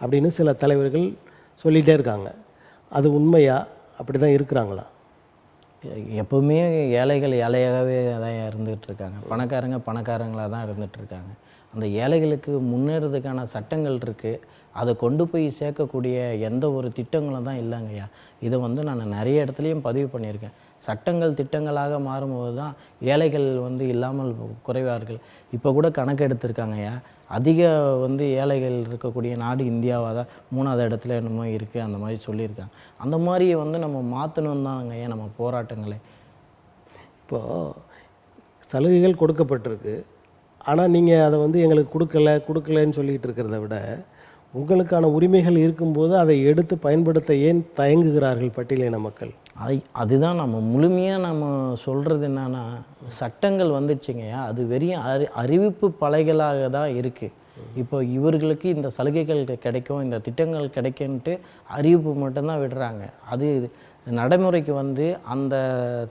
அப்படின்னு சில தலைவர்கள் சொல்லிகிட்டே இருக்காங்க. அது உண்மையா? அப்படி தான் இருக்கிறாங்களா? எப்பவுமே ஏழைகள் ஏழையாகவே தான் இருந்துகிட்டு இருக்காங்க, பணக்காரங்க பணக்காரங்களாக தான் இருந்துகிட்டு இருக்காங்க. அந்த ஏழைகளுக்கு முன்னேறதுக்கான சட்டங்கள் இருக்குது, அதை கொண்டு போய் சேர்க்கக்கூடிய எந்த ஒரு திட்டங்களும் தான் இல்லைங்கய்யா. இதை வந்து நான் நிறைய இடத்துலையும் பதிவு பண்ணியிருக்கேன். சட்டங்கள் திட்டங்களாக மாறும்போது தான் ஏழைகள் வந்து இல்லாமல் குறைவார்கள். இப்போ கூட கணக்கு எடுத்திருக்காங்கய்யா, அதிக வந்து ஏழைகள் இருக்கக்கூடிய நாடு இந்தியாவாக தான் 3வது இடத்துல என்னமோ இருக்குது, அந்த மாதிரி சொல்லியிருக்காங்க. அந்த மாதிரி வந்து நம்ம மாற்றணும் தாங்கய்யா நம்ம போராட்டங்களே. இப்போது சலுகைகள் கொடுக்கப்பட்டிருக்கு, ஆனால் நீங்கள் அதை வந்து எங்களுக்கு கொடுக்கலன்னு சொல்லிகிட்டு இருக்கிறத விட, உங்களுக்கான உரிமைகள் இருக்கும்போது அதை எடுத்து பயன்படுத்த ஏன் தயங்குகிறார்கள் பட்டியலின மக்கள்? அதுதான் நம்ம முழுமையாக நம்ம சொல்கிறது என்னன்னா, சட்டங்கள் வந்துச்சுங்கய்யா, அது வெறும் அறிவிப்பு பலைகளாக தான் இருக்குது. இப்போ இவர்களுக்கு இந்த சலுகைகள் கிடைக்கும், இந்த திட்டங்கள் கிடைக்குன்ட்டு அறிவிப்பு மட்டும்தான் விடுறாங்க. அது நடைமுறைக்கு வந்து அந்த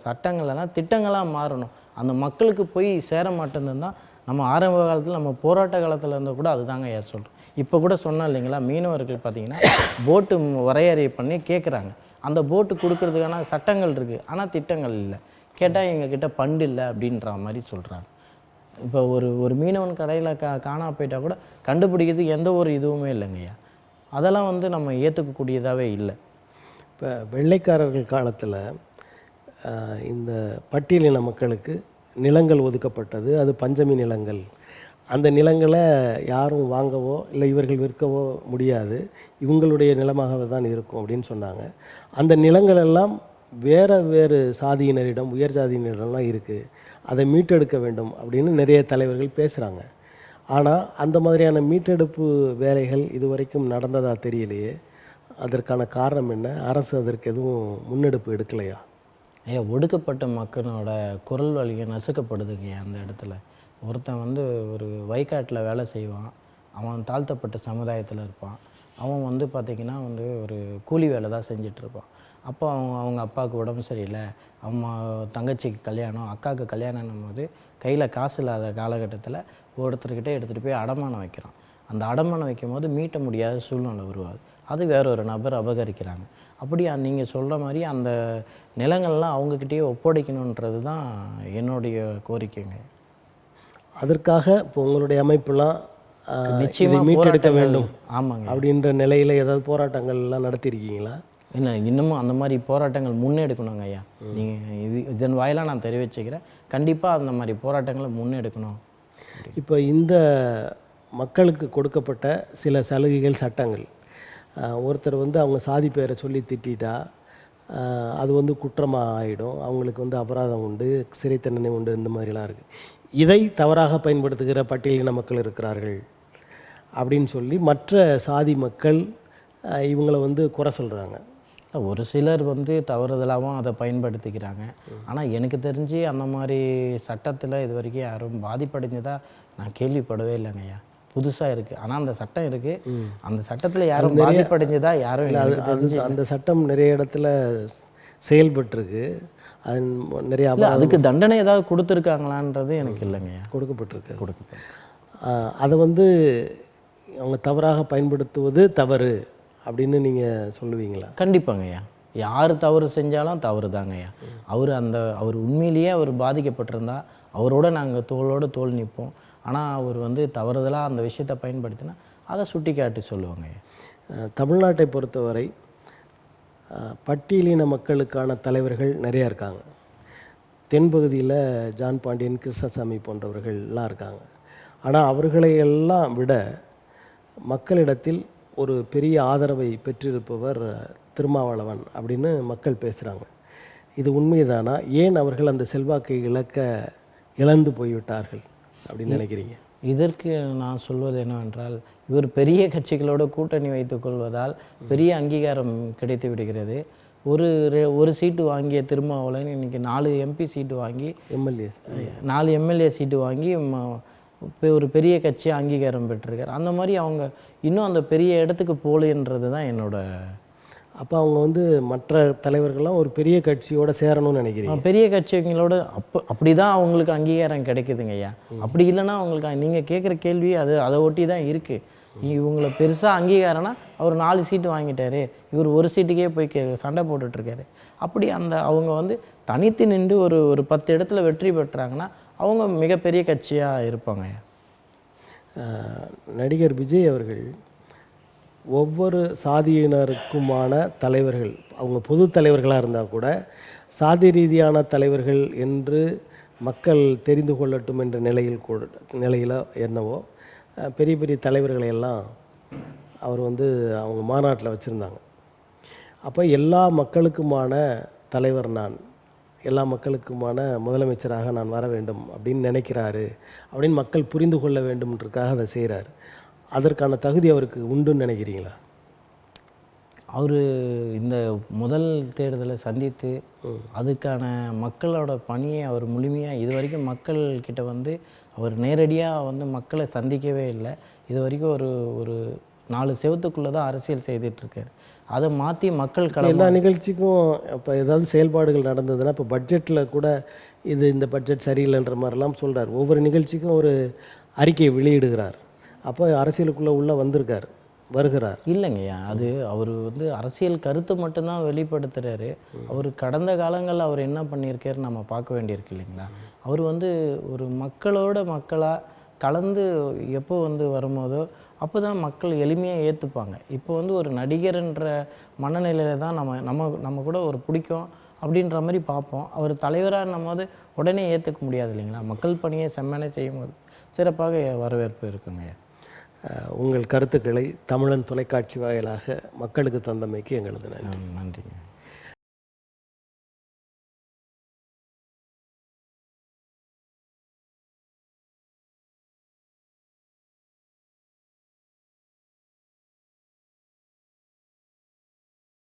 சட்டங்களெல்லாம் திட்டங்களாக மாறணும், அந்த மக்களுக்கு போய் சேர மாட்டேன்னு தான் நம்ம ஆரம்ப காலத்தில் நம்ம போராட்ட காலத்தில் இருந்தால் கூட அதுதாங்க ஐயா சொல்கிறோம். இப்போ கூட சொன்னோம் இல்லைங்களா, மீனவர்கள் பார்த்திங்கன்னா போட்டு வரையறை பண்ணி கேட்குறாங்க. அந்த போட்டு கொடுக்கறதுக்கான சட்டங்கள் இருக்குது, ஆனால் திட்டங்கள் இல்லை. கேட்டால் எங்ககிட்ட ஃபண்டு இல்லை அப்படின்ற மாதிரி சொல்கிறாங்க. இப்போ ஒரு மீனவன் கடையில் காணா போயிட்டால் கூட கண்டுபிடிக்கிறதுக்கு எந்த ஒரு இதுவுமே இல்லைங்கய்யா. அதெல்லாம் வந்து நம்ம ஏற்றுக்கக்கூடியதாகவே இல்லை. இப்போ வெள்ளைக்காரர்கள் காலத்தில் இந்த பட்டியலின மக்களுக்கு நிலங்கள் ஒதுக்கப்பட்டது, அது பஞ்சமி நிலங்கள். அந்த நிலங்களை யாரும் வாங்கவோ இல்லை இவர்கள் விற்கவோ முடியாது, இவங்களுடைய நிலமாகவே தான் இருக்கும் அப்படின்னு சொன்னாங்க. அந்த நிலங்கள் எல்லாம் வேறு சாதியினரிடம், உயர் சாதியினரிடம்லாம் இருக்குது, அதை மீட்டெடுக்க வேண்டும் அப்படின்னு நிறைய தலைவர்கள் பேசுகிறாங்க. ஆனால் அந்த மாதிரியான மீட்டெடுப்பு வேலைகள் இதுவரைக்கும் நடந்ததா தெரியலையே. அதற்கான காரணம் என்ன? அரசு அதற்கு எதுவும் முன்னெடுப்பு எடுக்கலையா? ஐயா, ஒடுக்கப்பட்ட மக்களோட குரல் வழியை நசுக்கப்படுதுங்க அந்த இடத்துல. ஒருத்தன் வந்து ஒரு வயக்காட்டில் வேலை செய்வான், அவன் தாழ்த்தப்பட்ட சமுதாயத்தில் இருப்பான். அவன் வந்து பார்த்திங்கன்னா வந்து ஒரு கூலி வேலை தான் செஞ்சிட்ருப்பான். அப்போ அவங்க அப்பாவுக்கு உடம்பு சரியில்லை, அம்மா தங்கச்சிக்கு கல்யாணம், அக்காவுக்கு கல்யாணம் போது கையில் காசு இல்லாத காலகட்டத்தில் ஒருத்தர்கிட்ட எடுத்துகிட்டு போய் அடமானம் வைக்கிறான். அந்த அடமானம் வைக்கும் போது மீட்ட முடியாத சூழ்நிலை உருவாது, அது வேற ஒரு நபர் அபகரிக்கிறாங்க. அப்படி நீங்கள் சொல்கிற மாதிரி அந்த நிலங்கள்லாம் அவங்கக்கிட்டேயே ஒப்படைக்கணுன்றது தான் என்னுடைய கோரிக்கைங்க. அதற்காக இப்போ உங்களுடைய அமைப்புலாம் நிச்சயமாக மீட்டெடுக்க வேண்டும் ஆமாங்க அப்படின்ற நிலையில் ஏதாவது போராட்டங்கள்லாம் நடத்தியிருக்கீங்களா? இல்லை, இன்னமும் அந்த மாதிரி போராட்டங்கள் முன்னெடுக்கணுங்க ஐயா. நீங்கள் இதன் வாயிலாக நான் தெரிவிச்சுக்கிறேன், கண்டிப்பாக அந்த மாதிரி போராட்டங்களை முன்னெடுக்கணும். இப்போ இந்த மக்களுக்கு கொடுக்கப்பட்ட சில சலுகைகள், சட்டங்கள், ஒருத்தர் வந்து அவங்க சாதி பேரை சொல்லி திட்டா அது வந்து குற்றமாக ஆகிடும், அவங்களுக்கு வந்து அபராதம் உண்டு, சிறை தண்டனை உண்டு, இந்த மாதிரிலாம் இருக்குது. இதை தவறாக பயன்படுத்துகிற பட்டியலின மக்கள் இருக்கிறார்கள் அப்படின்னு சொல்லி மற்ற சாதி மக்கள் இவங்களை வந்து குறை சொல்கிறாங்க. ஒரு சிலர் வந்து தவறுதலாகவும் அதை பயன்படுத்திக்கிறாங்க. ஆனால் எனக்கு தெரிஞ்சு அந்த மாதிரி சட்டத்தில் இது வரைக்கும் யாரும் பாதிப்படைஞ்சதாக நான் கேள்விப்படவே இல்லைங்கய்யா. புதுசாக இருக்குது, ஆனால் அந்த சட்டம் இருக்குது, அந்த சட்டத்தில் யாரும் பாதிப்படைஞ்சதா யாரும் அது அந்த சட்டம் நிறைய இடத்துல செயல்பட்டுருக்கு. அது நிறைய அதுக்கு தண்டனை ஏதாவது கொடுத்துருக்காங்களான்றது எனக்கு இல்லைங்கய்யா. கொடுக்கப்பட்டிருக்கு. அதை வந்து அவங்க தவறாக பயன்படுத்துவது தவறு அப்படின்னு நீங்கள் சொல்லுவீங்களா? கண்டிப்பாங்கய்யா, யார் தவறு செஞ்சாலும் தவறு தாங்கய்யா. அவர் உண்மையிலேயே அவர் பாதிக்கப்பட்டிருந்தா அவரோட நாங்கள் தோளோடு தோல் நிற்போம். ஆனால் அவர் வந்து தவறுதலாக அந்த விஷயத்தை பயன்படுத்தினா அதை சுட்டி காட்டி சொல்லுவாங்க. தமிழ்நாட்டை பொறுத்தவரை பட்டியலின மக்களுக்கான தலைவர்கள் நிறையா இருக்காங்க. தென்பகுதியில் ஜான் பாண்டியன், கிருஷ்ணசாமி போன்றவர்கள்லாம் இருக்காங்க. ஆனால் அவர்களையெல்லாம் விட மக்களிடத்தில் ஒரு பெரிய ஆதரவை பெற்றிருப்பவர் திருமாவளவன் அப்படின்னு மக்கள் பேசுகிறாங்க. இது உண்மைதானா? ஏன் அவர்கள் அந்த செல்வாக்கை இழந்து போய்விட்டார்கள் அப்படின்னு நினைக்கிறீங்க? இதற்கு நான் சொல்வது என்னவென்றால், இவர் பெரிய கட்சிகளோடு கூட்டணி வைத்துக் கொள்வதால் பெரிய அங்கீகாரம் கிடைத்து விடுகிறது. ஒரு சீட்டு வாங்கிய திருமாவளவன் இன்றைக்கி 4 MP சீட்டு வாங்கி 4 MLA சீட்டு வாங்கி இப்போ ஒரு பெரிய கட்சி அங்கீகாரம் பெற்றிருக்கார். அந்த மாதிரி அவங்க இன்னும் அந்த பெரிய இடத்துக்கு போகலன்றது தான் என்னோட. அப்போ அவங்க வந்து மற்ற தலைவர்கள்லாம் ஒரு பெரிய கட்சியோட சேரணும்னு நினைக்கிறீங்க? பெரிய கட்சிகளோட அப்படி தான் அவங்களுக்கு அங்கீகாரம் கிடைக்குதுங்க ஐயா. அப்படி இல்லைன்னா அவங்களுக்கு நீங்கள் கேட்குற கேள்வி அதை ஒட்டி தான் இருக்குது. இவங்களை பெருசாக அங்கீகாரம்னா அவர் 4 சீட்டு வாங்கிட்டாரு, இவர் ஒரு சீட்டுக்கே போய் சண்டை போட்டுட்ருக்காரு. அப்படி அவங்க வந்து தனித்து நின்று ஒரு 10 இடத்துல வெற்றி பெற்றாங்கன்னா அவங்க மிகப்பெரிய கட்சியாக இருப்பாங்க. நடிகர் விஜய் அவர்கள் ஒவ்வொரு சாதியினருக்குமான தலைவர்கள், அவங்க பொது தலைவர்களாக இருந்தால் கூட சாதி ரீதியான தலைவர்கள் என்று மக்கள் தெரிந்து கொள்ளட்டும் என்ற நிலையில் என்னவோ பெரிய பெரிய தலைவர்களை எல்லாம் அவர் வந்து அவங்க மாநாட்டில் வச்சுருந்தாங்க. அப்போ எல்லா மக்களுக்குமான தலைவர் நான், எல்லா மக்களுக்குமான முதலமைச்சராக நான் வர வேண்டும் அப்படின்னு நினைக்கிறாரு அப்படின்னு மக்கள் புரிந்து கொள்ள வேண்டும்ன்றதுக்காக அதை செய்கிறார். அதற்கான தகுதி அவருக்கு உண்டுன்னு நினைக்கிறீங்களா? அவர் இந்த முதல் தேர்தலை சந்தித்து அதுக்கான மக்களோட பணியை அவர் முழுமையாக இது வரைக்கும் மக்கள்கிட்ட வந்து அவர் நேரடியாக வந்து மக்களை சந்திக்கவே இல்லை. இது வரைக்கும் ஒரு 4 செவத்துக்குள்ளே தான் அரசியல் செய்துட்ருக்காரு. அதை மாற்றி மக்கள் எல்லா நிகழ்ச்சிக்கும் இப்போ ஏதாவது செயல்பாடுகள் நடந்ததுன்னா, இப்போ பட்ஜெட்டில் கூட இந்த பட்ஜெட் சரியில்லைன்ற மாதிரிலாம் சொல்கிறார். ஒவ்வொரு நிகழ்ச்சிக்கும் ஒரு அறிக்கையை வெளியிடுகிறார். அப்போ அரசியலுக்குள்ளே வருகிறார் இல்லைங்கய்யா. அது அவர் வந்து அரசியல் கருத்து மட்டும்தான் வெளிப்படுத்துகிறாரு. அவர் கடந்த காலங்களில் அவர் என்ன பண்ணியிருக்காரு நம்ம பார்க்க வேண்டியிருக்கு இல்லைங்களா. அவர் வந்து ஒரு மக்களாக கலந்து எப்போ வந்து வரும்போதோ அப்போ தான் மக்கள் எளிமையாக ஏற்றுப்பாங்க. இப்போ வந்து ஒரு நடிகர்ன்ற மனநிலையில் தான் நம்ம கூட ஒரு பிடிக்கும் அப்படின்ற மாதிரி பார்ப்போம். அவர் தலைவராக போது உடனே ஏற்றுக்க முடியாது இல்லைங்களா. மக்கள் பணியை செம்மனே செய்யும்போது சிறப்பாக வரவேற்பு இருக்குங்க. உங்கள் கருத்துக்களை தமிழன் தொலைக்காட்சி வாயிலாக மக்களுக்கு தந்தமைக்கு எங்களது நன்றி. நன்றிங்க.